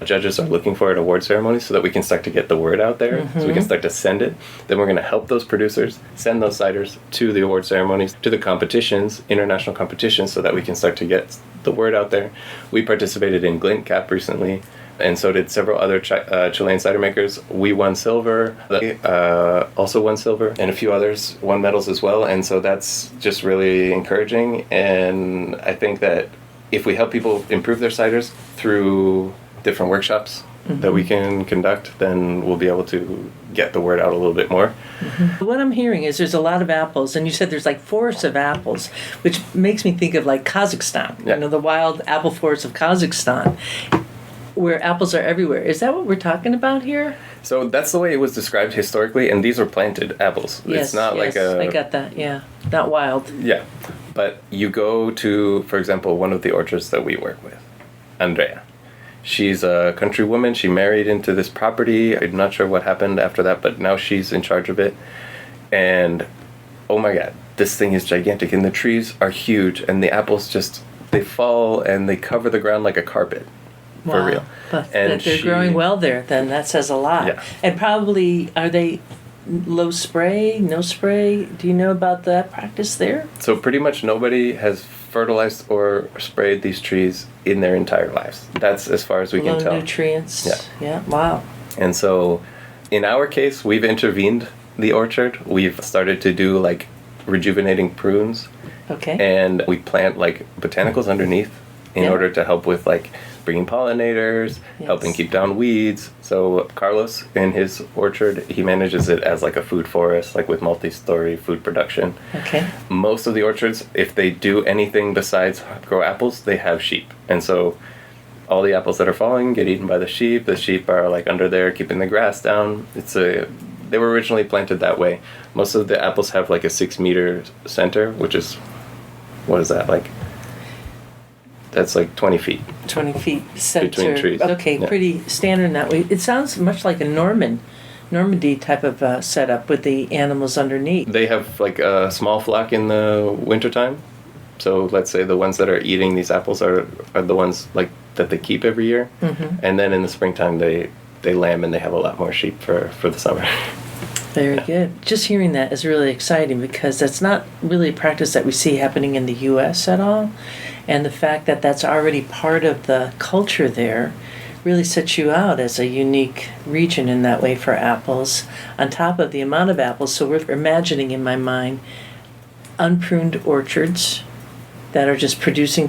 judges are looking for at award ceremonies, so that we can start to get the word out there, mm-hmm. so we can start to send it. Then we're going to help those producers send those ciders to the award ceremonies, to the competitions, international competitions, so that we can start to get the word out there. We participated in Glint Cap recently, and so did several other Chilean cider makers. We won silver. They also won silver, and a few others won medals as well. And so that's just really encouraging. And I think that if we help people improve their ciders through different workshops that we can conduct, then we'll be able to get the word out a little bit more. What I'm hearing is there's a lot of apples, and you said there's like forests of apples, which makes me think of like Kazakhstan, Yeah. the wild apple forests of Kazakhstan, where apples are everywhere. Is that what we're talking about here? So that's the way it was described historically, and these are planted apples. Yes, It's not like I got that, yeah. Not wild. Yeah. But you go to, for example, one of the orchards that we work with, Andrea. She's a country woman. She married into this property. I'm not sure what happened after that, but now she's in charge of it. And, oh my God, this thing is gigantic. And the trees are huge. And the apples just, they fall and they cover the ground like a carpet. For Wow. real. But And that they're growing well there, then that says a lot. Yeah. And probably, are they low spray, no spray? Do you know about that practice there? So pretty much nobody has fertilized or sprayed these trees in their entire lives. That's as far as we Low can tell. nutrients. Yeah. Wow. And so in our case, we've intervened the orchard. We've started to do like rejuvenating prunes, Okay. and we plant like botanicals underneath in Yeah. order to help with like bringing pollinators, helping keep down weeds. So Carlos, in his orchard, he manages it as like a food forest, like with multi-story food production. Okay. Most of the orchards, if they do anything besides grow apples, they have sheep. And so all the apples that are falling get eaten by the sheep. The sheep are like under there keeping the grass down. They were originally planted that way. Most of the apples have like a 6-meter center, which is, what is that, like? That's like 20 feet. 20 feet center. Between trees. Okay, Yeah. pretty standard in that way. It sounds much like a Normandy type of setup with the animals underneath. They have like a small flock in the wintertime. So let's say the ones that are eating these apples are the ones like that they keep every year. And then in the springtime they lamb and they have a lot more sheep for the summer. Very good. Just hearing that is really exciting because that's not really a practice that we see happening in the U.S. at all. And the fact that that's already part of the culture there really sets you out as a unique region in that way for apples, on top of the amount of apples. So we're imagining in my mind unpruned orchards that are just producing.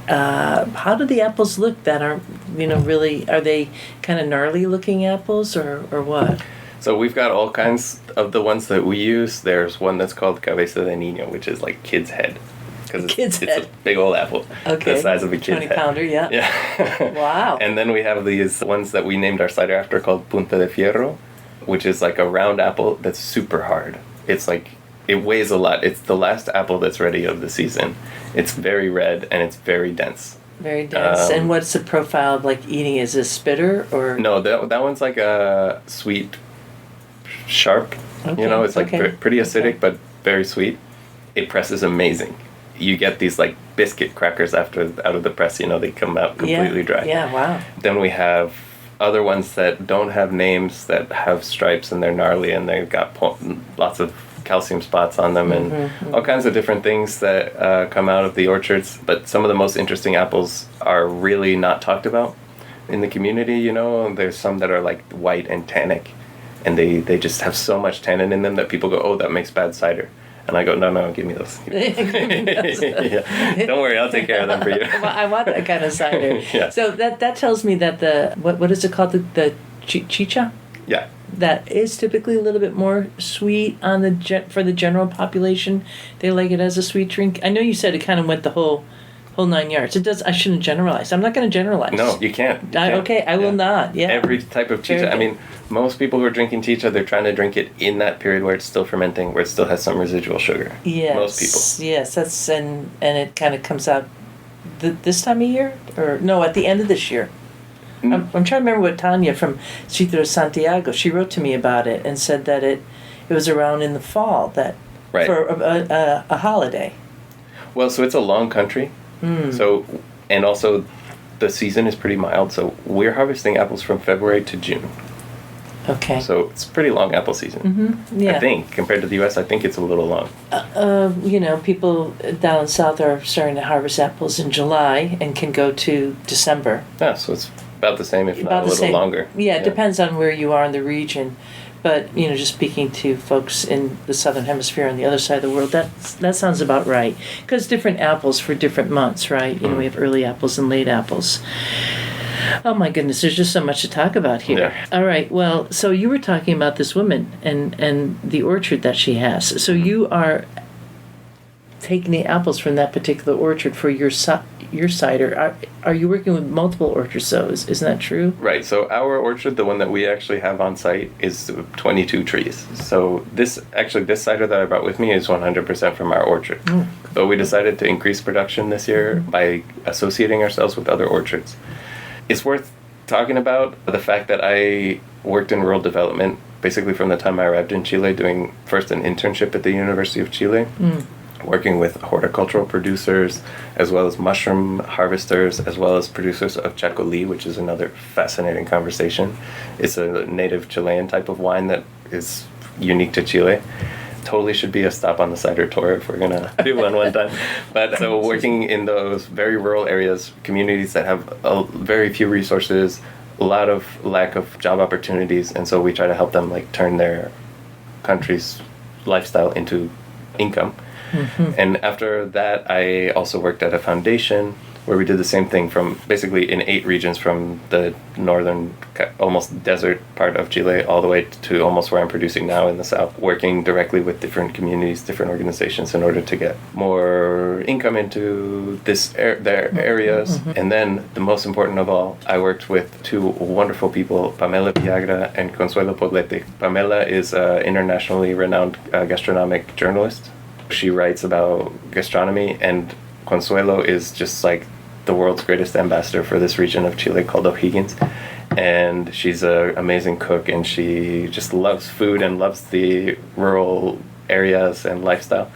How do the apples look that aren't, really, are they kind of gnarly looking apples or what? So we've got all kinds of the ones that we use. There's one that's called cabeza de niño, which is like kid's head. Because it's a big old apple. Okay. The size of a kid's 20 head. pounder, yeah. Yeah. Wow. And then we have these ones that we named our cider after called Punta de Fierro, which is like a round apple that's super hard. It's like, it weighs a lot. It's the last apple that's ready of the season. It's very red and it's very dense. Very dense. And what's the profile of like eating? Is it a spitter or? No, that one's like a sweet, sharp. Okay, It's like okay, pretty acidic, but very sweet. It presses amazing. You get these like biscuit crackers out of the press. They come out completely dry. Yeah, wow. Then we have other ones that don't have names, that have stripes and they're gnarly and they've got lots of calcium spots on them and all kinds of different things that come out of the orchards. But some of the most interesting apples are really not talked about in the community. There's some that are like white and tannic, and they just have so much tannin in them that people go, oh, that makes bad cider. And I go, no, give me those. Yeah. Don't worry, I'll take care of them for you. Well, I want that kind of cider. Yeah. So that tells me that what is it called, the chicha? Yeah. That is typically a little bit more sweet on for the general population. They like it as a sweet drink. I know you said it kind of went the whole 9 yards. It does. I shouldn't generalize. I'm not going to generalize. No, you can't. Okay, I will not. Yeah. Every type of chicha. I mean, most people who are drinking chicha, they're trying to drink it in that period where it's still fermenting, where it still has some residual sugar. Yes. Most people. Yes, that's and it kind of comes out this time of year, or no, at the end of this year. I'm trying to remember what Tanya from Ciudad de Santiago, she wrote to me about it and said that it was around in the fall for a holiday. Well, so it's a long country. So, and also the season is pretty mild. So we're harvesting apples from February to June. Okay. So it's a pretty long apple season. Yeah. I think compared to the U.S., I think it's a little long. People down south are starting to harvest apples in July and can go to December. Yeah, so it's About the same, if not a little longer. Yeah, it depends on where you are in the region. But, just speaking to folks in the southern hemisphere on the other side of the world, that sounds about right. Because different apples for different months, right? We have early apples and late apples. Oh, my goodness, there's just so much to talk about here. Yeah. All right, well, so you were talking about this woman and the orchard that she has. So you are taking the apples from that particular orchard for your cider. Are you working with multiple orchards, though? Isn't that true? Right. So our orchard, the one that we actually have on site, is 22 trees. So this cider that I brought with me is 100% from our orchard. But we decided to increase production this year by associating ourselves with other orchards. It's worth talking about the fact that I worked in rural development basically from the time I arrived in Chile, doing first an internship at the University of Chile. Working with horticultural producers, as well as mushroom harvesters, as well as producers of chacolí, which is another fascinating conversation. It's a native Chilean type of wine that is unique to Chile. Totally should be a stop on the cider tour if we're gonna do one time. But so working in those very rural areas, communities that have very few resources, a lot of lack of job opportunities, and so we try to help them turn their country's lifestyle into income. And after that, I also worked at a foundation where we did the same thing from basically in 8 regions from the northern, almost desert part of Chile all the way to almost where I'm producing now in the south, working directly with different communities, different organizations in order to get more income into their areas. And then the most important of all, I worked with 2 wonderful people, Pamela Villagra and Consuelo Poblete. Pamela is an internationally renowned gastronomic journalist. She writes about gastronomy, and Consuelo is just the world's greatest ambassador for this region of Chile called O'Higgins. And she's an amazing cook, and she just loves food and loves the rural areas and lifestyle.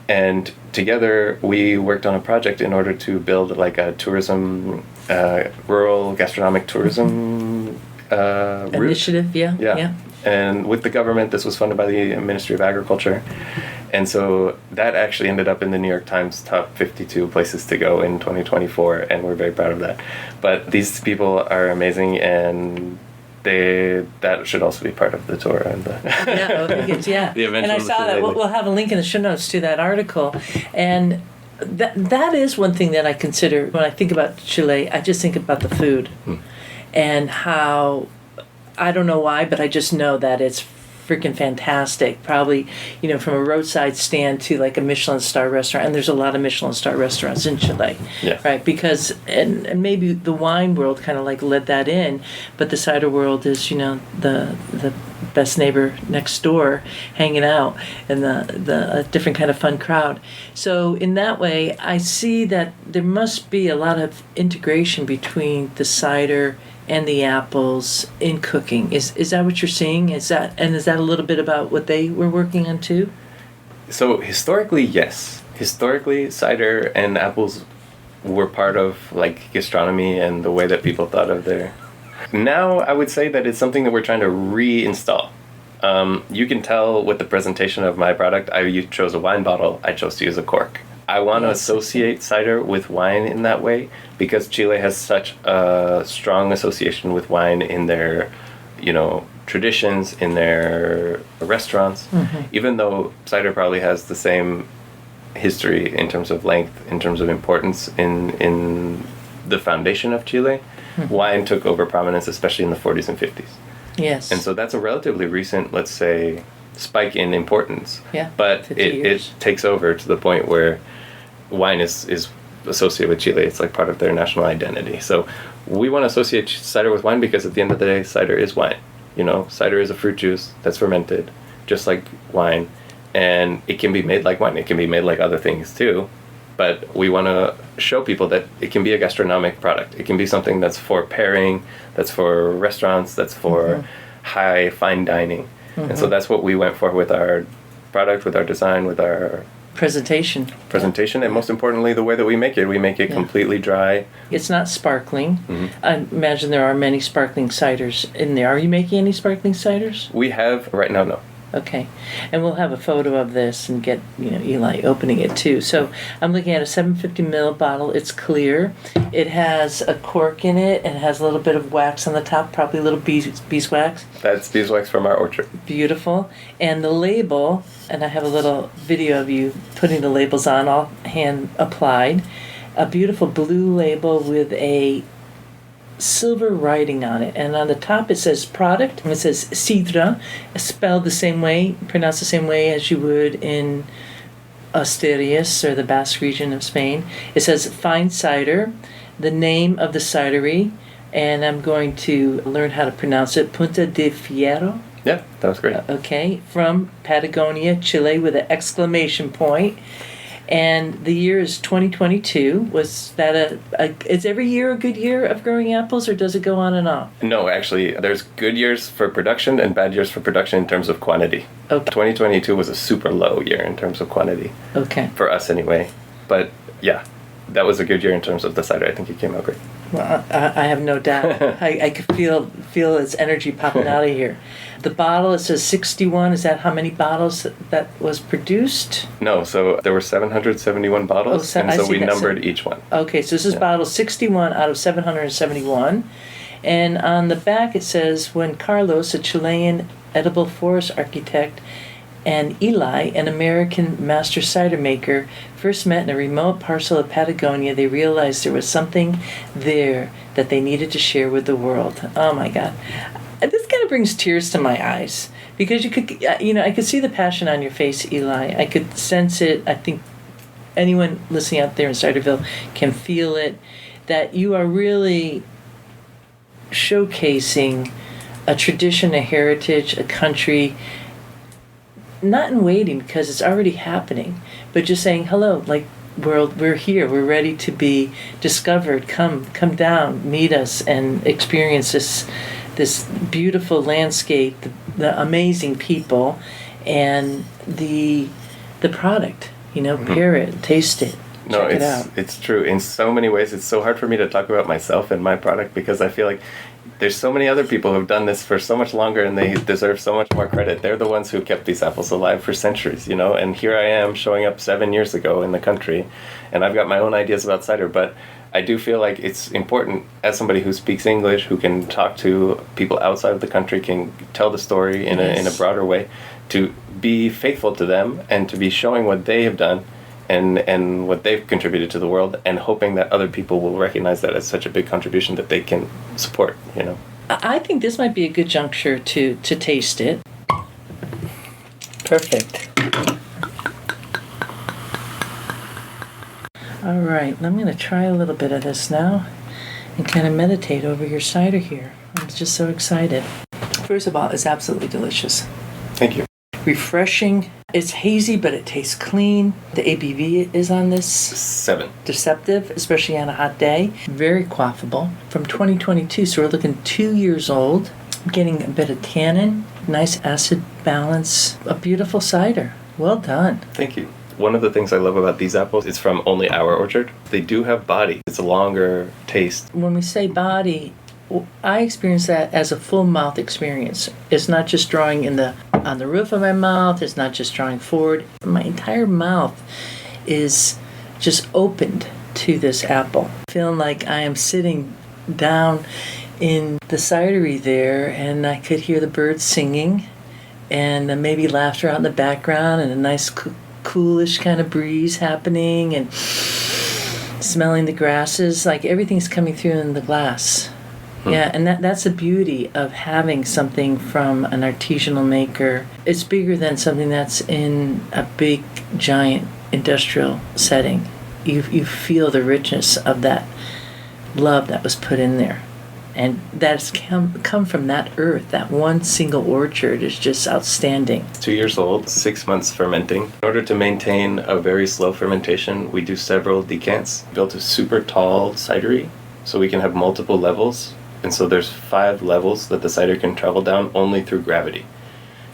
And together we worked on a project in order to build a tourism, rural gastronomic tourism initiative, yeah. And with the government, this was funded by the Ministry of Agriculture. And so that actually ended up in the New York Times top 52 places to go in 2024, and we're very proud of that. But these people are amazing, and that should also be part of the tour and the the eventual. And I saw that we'll have a link in the show notes to that article, and that is one thing that I consider when I think about Chile. I just think about the food, and how I don't know why, but I just know that it's freaking fantastic. Probably, from a roadside stand to a Michelin star restaurant, and there's a lot of Michelin star restaurants in Chile, right? Because and maybe the wine world kind of led that in, but the cider world is the best neighbor next door, hanging out, and the different kind of fun crowd. So in that way, I see that there must be a lot of integration between the cider and the apples in cooking. Is that what you're seeing? Is that a little bit about what they were working on too? So historically, yes. Historically, cider and apples were part of gastronomy and the way that people thought of their. Now I would say that it's something that we're trying to reinstall. You can tell with the presentation of my product, I chose a wine bottle, I chose to use a cork. I want to associate cider with wine in that way because Chile has such a strong association with wine in their, traditions, in their restaurants. Even though cider probably has the same history in terms of length, in terms of importance in the foundation of Chile, wine took over prominence, especially in the 40s and 50s. Yes. And so that's a relatively recent, let's say, spike in importance. Yeah. But it takes over to the point where wine is associated with Chile. It's part of their national identity. So we want to associate cider with wine because at the end of the day, cider is wine. Cider is a fruit juice that's fermented, just like wine. And it can be made like wine. It can be made like other things too. But we want to show people that it can be a gastronomic product. It can be something that's for pairing, that's for restaurants, that's for high, fine dining. And so that's what we went for with our product, with our design, with our presentation, and most importantly, the way that we make it. We make it completely dry. It's not sparkling. I imagine there are many sparkling ciders in there. Are you making any sparkling ciders? We have, right now, no. Okay. And we'll have a photo of this and get, Eli opening it too. So I'm looking at a 750 ml bottle. It's clear. It has a cork in it and it has a little bit of wax on the top, probably a little beeswax. That's beeswax from our orchard. Beautiful. And the label, and I have a little video of you putting the labels on, all hand applied. A beautiful blue label with a silver writing on it, and on the top it says product, and it says Sidra, spelled the same way, pronounced the same way as you would in Asturias or the Basque region of Spain. It says fine cider, the name of the cidery, and I'm going to learn how to pronounce it, Punta de Fierro. Yeah, that was great. Okay, from Patagonia, Chile, with an exclamation point. And the year is 2022. Was that is every year a good year of growing apples, or does it go on and off? No, actually, there's good years for production and bad years for production in terms of quantity. Okay. 2022 was a super low year in terms of quantity. Okay. For us anyway. But yeah, that was a good year in terms of the cider. I think it came out great. Well, I have no doubt. I could feel its energy popping out of here. The bottle, it says 61. Is that how many bottles that was produced? No, so there were 771 bottles, and so we numbered each one. Okay, so this is bottle 61 out of 771. And on the back it says, when Carlos, a Chilean edible forest architect, and Eli, an American master cider maker, first met in a remote parcel of Patagonia, they realized there was something there that they needed to share with the world. Oh my God. This kind of brings tears to my eyes, because I could see the passion on your face, Eli. I could sense it. I think anyone listening out there in Ciderville can feel it, that you are really showcasing a tradition, a heritage, a country, not in waiting because it's already happening, but just saying, hello, like, world, we're here, we're ready to be discovered, come down, meet us, and experience this beautiful landscape, the amazing people, and the product, pair it, taste it. No, check it out. It's true. In so many ways, it's so hard for me to talk about myself and my product, because I feel like there's so many other people who've done this for so much longer, and they deserve so much more credit. They're the ones who kept these apples alive for centuries, and here I am showing up 7 years ago in the country, and I've got my own ideas about cider, but I do feel like it's important, as somebody who speaks English, who can talk to people outside of the country, can tell the story in a broader way, to be faithful to them and to be showing what they have done and what they've contributed to the world, and hoping that other people will recognize that as such a big contribution that they can support, I think this might be a good juncture to taste it. Perfect. All right, I'm going to try a little bit of this now and kind of meditate over your cider here. I'm just so excited. First of all, it's absolutely delicious. Thank you. Refreshing. It's hazy, but it tastes clean. The ABV is on this 7. Deceptive, especially on a hot day. Very quaffable. From 2022, so we're looking 2 years old. Getting a bit of tannin, nice acid balance. A beautiful cider. Well done. Thank you. One of the things I love about these apples is from only our orchard. They do have body. It's a longer taste. When we say body, I experience that as a full mouth experience. It's not just drawing on the roof of my mouth. It's not just drawing forward. My entire mouth is just opened to this apple. Feeling like I am sitting down in the cidery there, and I could hear the birds singing, and maybe laughter out in the background, and a nice coolish kind of breeze happening, and smelling the grasses. Like everything's coming through in the glass. Yeah, and that's the beauty of having something from an artisanal maker. It's bigger than something that's in a big, giant industrial setting. You feel the richness of that love that was put in there. And that's come from that earth. That one single orchard is just outstanding. 2 years old, 6 months fermenting. In order to maintain a very slow fermentation, we do several decants. Built a super tall cidery, so we can have multiple levels. And so there's 5 levels that the cider can travel down only through gravity.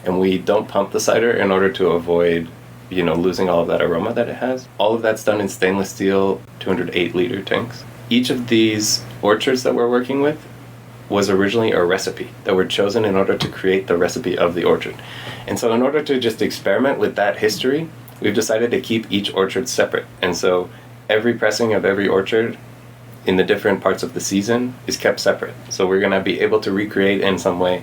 And we don't pump the cider in order to avoid, losing all of that aroma that it has. All of that's done in stainless steel 208-liter tanks. Each of these orchards that we're working with was originally a recipe that were chosen in order to create the recipe of the orchard. And so in order to just experiment with that history, we've decided to keep each orchard separate. And so every pressing of every orchard in the different parts of the season is kept separate. So we're going to be able to recreate in some way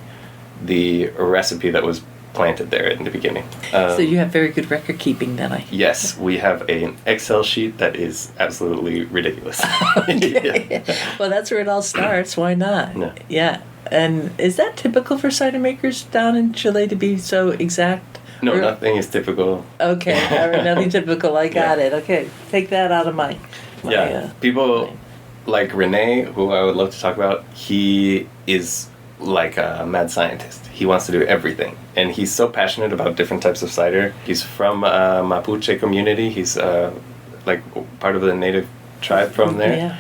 the recipe that was planted there in the beginning. So you have very good record keeping then, Yes, we have an Excel sheet that is absolutely ridiculous. Okay. Yeah. Well, that's where it all starts. Why not? Yeah. Yeah. And is that typical for cider makers down in Chile to be so exact? No, nothing is typical. Okay, all right, nothing typical. I got it. Okay, take that out of my People like Rene, who I would love to talk about, he is like a mad scientist. He wants to do everything. And he's so passionate about different types of cider. He's from Mapuche community. He's like part of the native tribe from there. Yeah.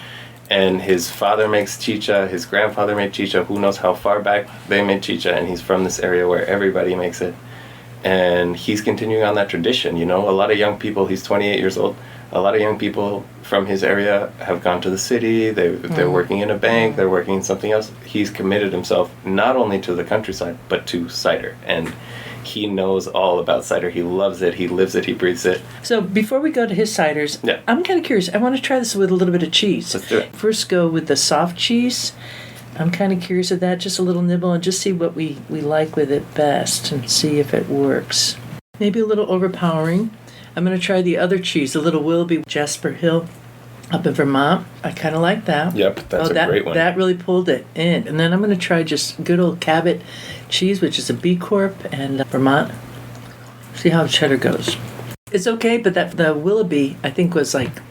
And his father makes chicha, his grandfather made chicha, who knows how far back they made chicha, and he's from this area where everybody makes it. And he's continuing on that tradition, you know. A lot of young people, he's 28 years old, a lot of young people from his area have gone to the city, they're working in a bank, they're working in something else. He's committed himself not only to the countryside, but to cider. And he knows all about cider. He loves it, he lives it, he breathes it. So before we go to his ciders, I'm kind of curious. I want to try this with a little bit of cheese. Let's do it. First go with the soft cheese. I'm kind of curious of that, just a little nibble, and just see what we like with it best and see if it works. Maybe a little overpowering. I'm going to try the other cheese, the little Willoughby Jasper Hill up in Vermont. I kind of like that. Yep, that's a great one. That really pulled it in. And then I'm going to try just good old Cabot cheese, which is a B Corp, and Vermont. See how cheddar goes. It's okay, but the Willoughby, I think, was like...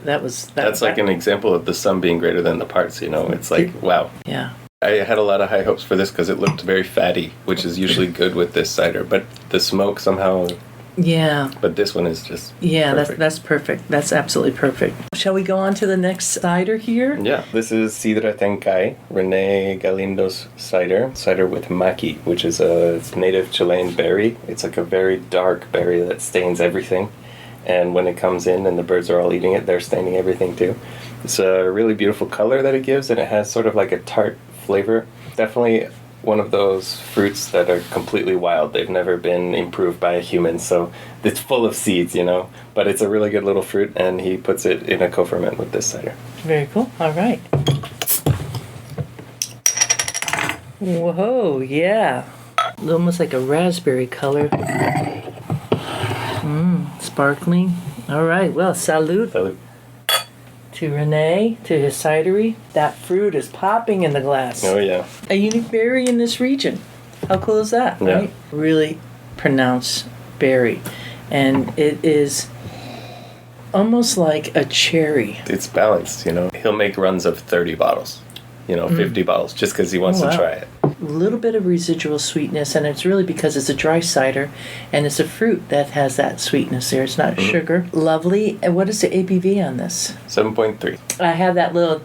That's like an example of the sum being greater than the parts, you know. It's like, wow. Yeah. I had a lot of high hopes for this because it looked very fatty, which is usually good with this cider. But the smoke somehow... Yeah. But this one is just perfect. That's perfect. That's absolutely perfect. Shall we go on to the next cider here? Yeah. This is Sidra Tencay, Rene Galindo's cider with maqui, which is a native Chilean berry. It's like a very dark berry that stains everything. And when it comes in and the birds are all eating it, they're staining everything too. It's a really beautiful color that it gives, and it has sort of like a tart flavor. Definitely one of those fruits that are completely wild. They've never been improved by a human, so it's full of seeds, you know. But it's a really good little fruit, and he puts it in a co-ferment with this cider. Very cool. All right. Whoa, yeah. Almost like a raspberry color. Sparkling. All right. Well, salute. Salute. To Rene, to his cidery. That fruit is popping in the glass. Oh, yeah. A unique berry in this region. How cool is that, yeah. Right? Really pronounced berry. And it is almost like a cherry. It's balanced, you know. He'll make runs of 30 bottles, 50 bottles, just because he wants to try it. A little bit of residual sweetness, and it's really because it's a dry cider, and it's a fruit that has that sweetness there. It's not sugar. Lovely. And what is the ABV on this? 7.3. I have that little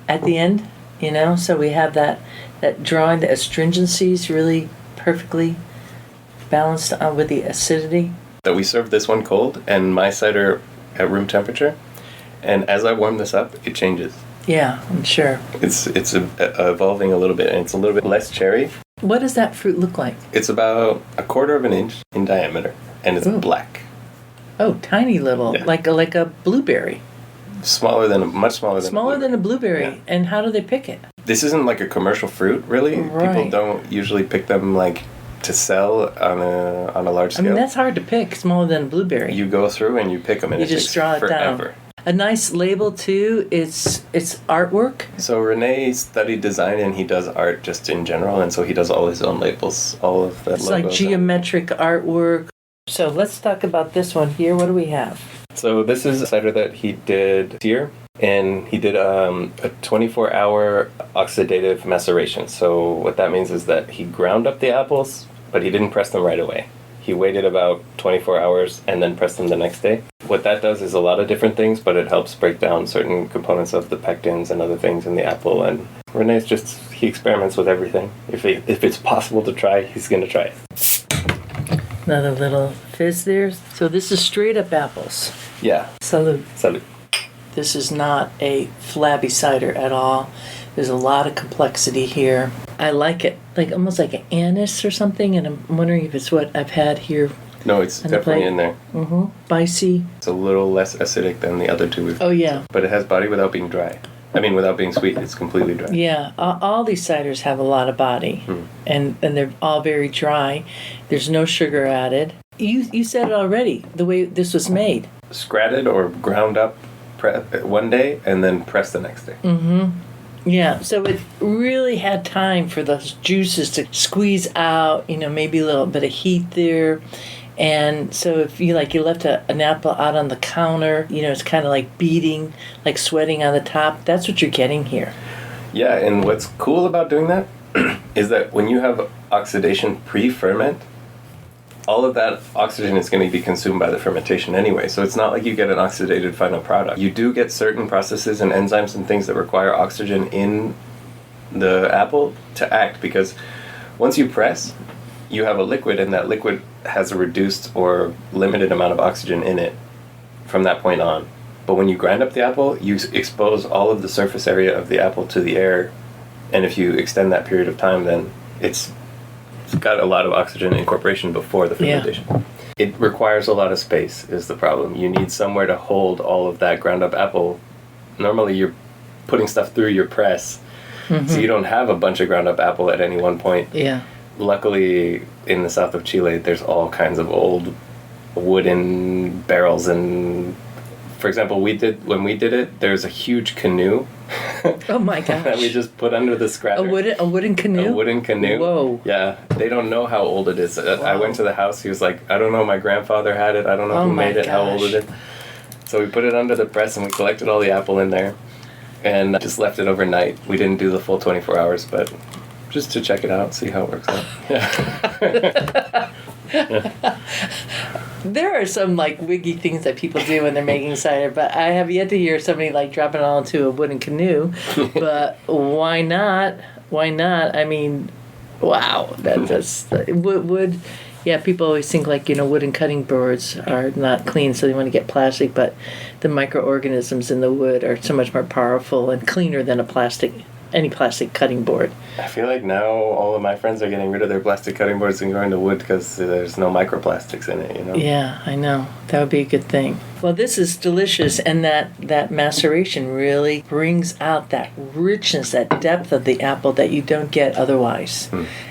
at the end, so we have that drawing, the astringency is really perfectly balanced with the acidity. That we serve this one cold, and my cider at room temperature, and as I warm this up, it changes. Yeah, I'm sure. It's evolving a little bit, and it's a little bit less cherry. What does that fruit look like? It's about 1/4 of an inch in diameter, and it's black. Oh, tiny little, Yeah. like a blueberry. Much smaller than a blueberry. Yeah. And how do they pick it? This isn't like a commercial fruit, really. Right. People don't usually pick them like to sell on a large scale. I mean, that's hard to pick, smaller than a blueberry. You go through and you pick them, and you it just takes draw it forever. down. A nice label too. It's artwork. So Rene studied design, and he does art just in general, and so he does all his own labels, all of the It's logos. like geometric artwork. So let's talk about this one here. What do we have? So this is a cider that he did here, and he did a 24-hour oxidative maceration. So what that means is that he ground up the apples, but he didn't press them right away. He waited about 24 hours and then pressed them the next day. What that does is a lot of different things, but it helps break down certain components of the pectins and other things in the apple. And Rene's he experiments with everything. If it's possible to try, he's going to try it. Another little fizz there. So this is straight up apples. Yeah. Salute. Salute. This is not a flabby cider at all. There's a lot of complexity here. I like it, like almost like an anise or something, and I'm wondering if it's what I've had here. No, it's definitely in there. Mm-hmm. Spicy. It's a little less acidic than the other two we've. Oh, yeah. But it has body without being dry. I mean, without being sweet, it's completely dry. Yeah, all these ciders have a lot of body, and they're all very dry. There's no sugar added. You said it already, the way this was made. Scratted or ground up one day and then pressed the next day. Mm-hmm. Yeah, so it really had time for those juices to squeeze out, maybe a little bit of heat there. And so if you left an apple out on the counter, it's kind of like beating, like sweating on the top. That's what you're getting here. Yeah, and what's cool about doing that is that when you have oxidation pre-ferment, all of that oxygen is going to be consumed by the fermentation anyway. So it's not like you get an oxidated final product. You do get certain processes and enzymes and things that require oxygen in the apple to act, because once you press, you have a liquid, and that liquid has a reduced or limited amount of oxygen in it from that point on. But when you grind up the apple, you expose all of the surface area of the apple to the air, and if you extend that period of time, then it's got a lot of oxygen incorporation before the fermentation. Yeah. It requires a lot of space is the problem. You need somewhere to hold all of that ground up apple. Normally you're putting stuff through your press, so you don't have a bunch of ground up apple at any one point. Yeah. Luckily, in the south of Chile, there's all kinds of old wooden barrels, and for example, when we did it, there's a huge canoe. Oh my gosh! That we just put under the scratter. A wooden canoe. A wooden canoe. Whoa! Yeah, they don't know how old it is. Wow. I went to the house. He was like, "I don't know. My grandfather had it. I don't know who made it. How old it is." So we put it under the press, and we collected all the apple in there, and just left it overnight. We didn't do the full 24 hours, but just to check it out, see how it works out. Yeah. There are some wiggy things that people do when they're making cider, but I have yet to hear somebody dropping it all into a wooden canoe. But why not? Why not? I mean, wow, that's wood. Yeah, people always think wooden cutting boards are not clean, so they want to get plastic. But the microorganisms in the wood are so much more powerful and cleaner than any plastic cutting board. I feel like now all of my friends are getting rid of their plastic cutting boards and going to wood because there's no microplastics in it, Yeah, I know. That would be a good thing. Well, this is delicious, and that maceration really brings out that richness, that depth of the apple that you don't get otherwise.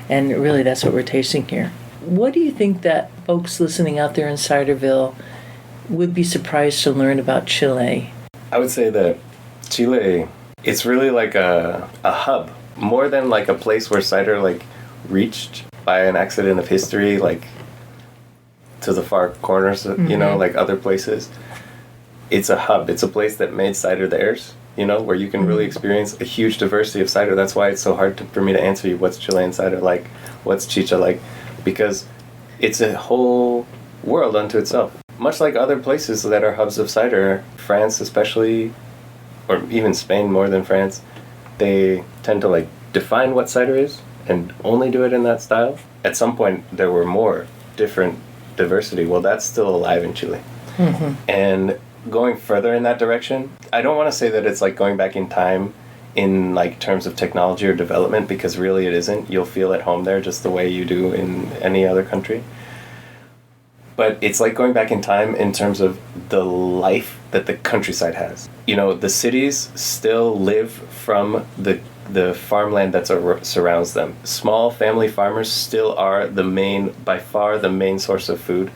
And really, that's what we're tasting here. What do you think that folks listening out there in Ciderville would be surprised to learn about Chile? I would say that Chile, it's really like a hub, more than a place where cider reached by an accident of history, to the far corners, like other places. It's a hub. It's a place that made cider theirs, where you can really experience a huge diversity of cider. That's why it's so hard for me to answer you what's Chilean cider like, what's Chicha like, because it's a whole world unto itself. Much like other places that are hubs of cider, France especially, or even Spain more than France, they tend to define what cider is and only do it in that style. At some point there were more different diversity. Well, that's still alive in Chile. And going further in that direction, I don't want to say that it's going back in time in terms of technology or development, because really it isn't. You'll feel at home there just the way you do in any other country. But it's going back in time in terms of the life that the countryside has. The cities still live from the farmland that surrounds them. Small family farmers still are by far the main source of food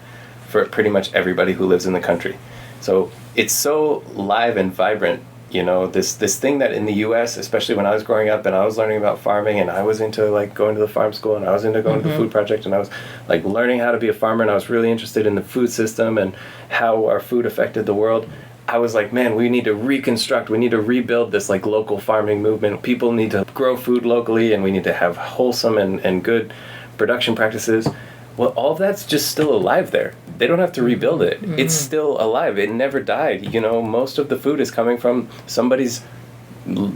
for pretty much everybody who lives in the country. So it's so live and vibrant. This thing that in the U.S., especially when I was growing up and I was learning about farming, and I was into going to the farm school, and I was into going to the food project, and I was learning how to be a farmer, and I was really interested in the food system and how our food affected the world. I was like, man, we need to reconstruct, we need to rebuild this local farming movement. People need to grow food locally, and we need to have wholesome and good production practices. Well, all of that's just still alive there. They don't have to rebuild it. It's still alive. It never died. Most of the food is coming from somebody's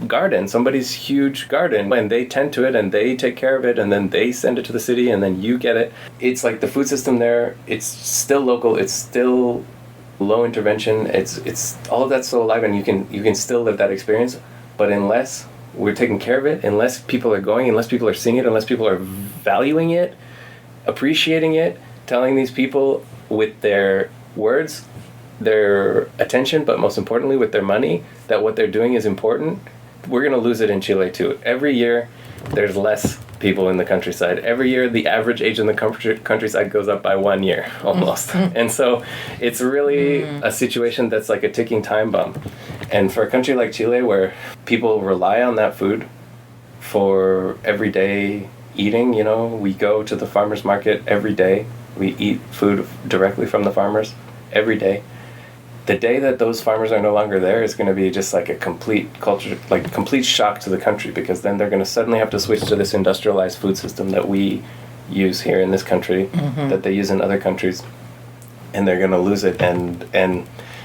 garden, somebody's huge garden, and they tend to it, and they take care of it, and then they send it to the city, and then you get it. It's the food system there, it's still local, it's still low intervention, it's all of that's still alive, and you can still live that experience, but in less we're taking care of it, unless people are going, unless people are seeing it, unless people are valuing it, appreciating it, telling these people with their words, their attention, but most importantly with their money, that what they're doing is important, we're going to lose it in Chile too. Every year, there's less people in the countryside. Every year, the average age in the countryside goes up by 1 year, almost. And so it's really a situation that's like a ticking time bomb. And for a country like Chile, where people rely on that food for everyday eating, you know, we go to the farmer's market every day. We eat food directly from the farmers every day. The day that those farmers are no longer there is going to be just like a complete culture, like complete shock to the country, because then they're going to suddenly have to switch to this industrialized food system that we use here in this country, that they use in other countries, and they're going to lose it, and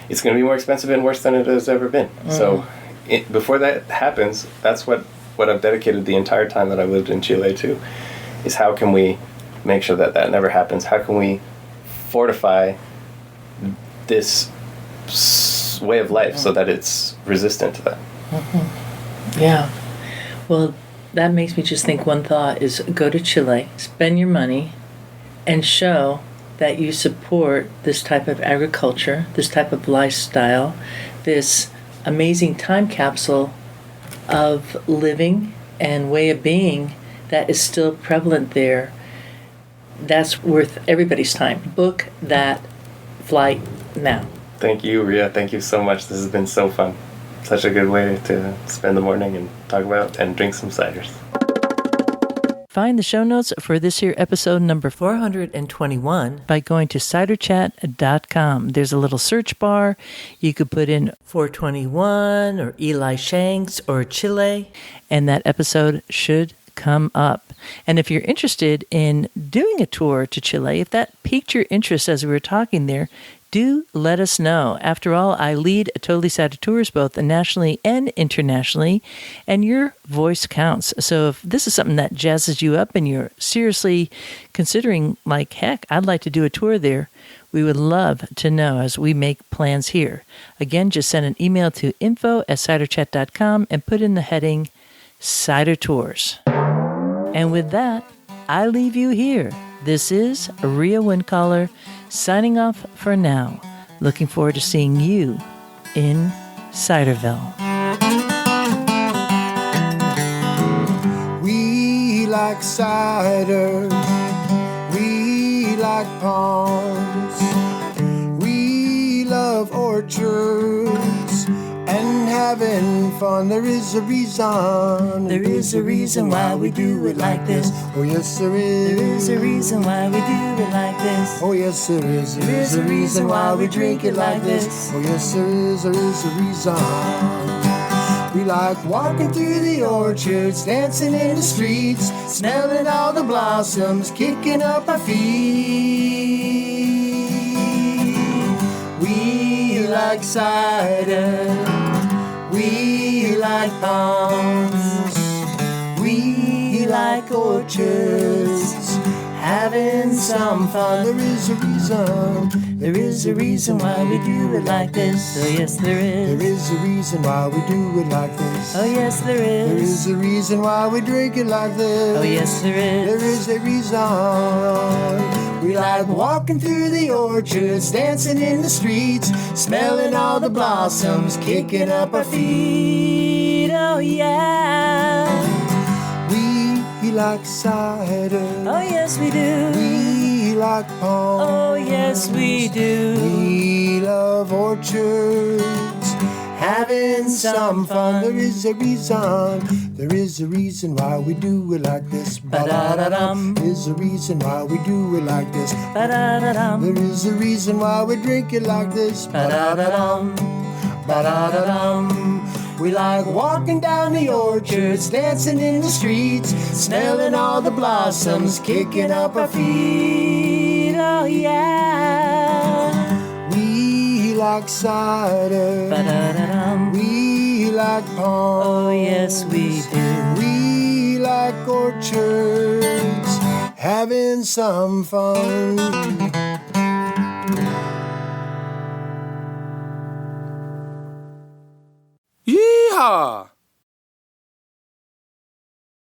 it's going to be more expensive and worse than it has ever been. So before that happens, that's what I've dedicated the entire time that I've lived in Chile to, is how can we make sure that that never happens? How can we fortify this way of life so that it's resistant to that? Yeah. Well, that makes me just think one thought is go to Chile, spend your money, and show that you support this type of agriculture, this type of lifestyle, this amazing time capsule of living and way of being that is still prevalent there. That's worth everybody's time. Book that flight now. Thank you, Ria. Thank you so much. This has been so fun. Such a good way to spend the morning and talk about and drink some ciders. Find the show notes for this here episode number 421 by going to ciderchat.com. There's a little search bar. You could put in 421 or Eli Shanks or Chile, and that episode should come up. And if you're interested in doing a tour to Chile, if that piqued your interest as we were talking there, do let us know. After all, I lead Totally Cider tours both nationally and internationally, and your voice counts. So if this is something that jazzes you up and you're seriously considering, like, heck, I'd like to do a tour there, we would love to know as we make plans here. Again, just send an email to info@ciderchat.com and put in the heading Cider Tours. And with that, I leave you here. This is Ria Windcaller signing off for now. Looking forward to seeing you in Ciderville. We like cider, we like palms, we love orchards and having fun. There is a reason. There is a reason why we do it like this. Oh yes there is. There is a reason why we do it like this. Oh yes there is. There is a reason why we drink it like this. Oh yes there is a reason. We like walking through the orchards, dancing in the streets, smelling all the blossoms, kicking up our feet. We like cider, we like palms, we like orchards, having some fun. There is a reason. There is a reason why we do it like this. Oh yes there is. There is a reason why we do it like this. Oh yes there is. There is a reason why we drink it like this. Oh yes there is. There is a reason. We like walking through the orchards, dancing in the streets, smelling all the blossoms, kicking up our feet. Oh yeah. We like cider. Oh yes we do. We like palms. Oh yes we do. We love orchards, having some fun. There is a reason. There is a reason why we do it like this. Ba-da-da-dum. There's a reason why we do it like this. Ba-da-da-dum. There is a reason why we drink it like this. Ba-da-da-dum. Ba-da-da-dum. We like walking down the orchards, dancing in the streets, smelling all the blossoms, kicking up our feet. Oh yeah. We like cider. Ba-da-da-dum. We like palms. Oh yes we do. We like orchards, having some fun. Yeehaw!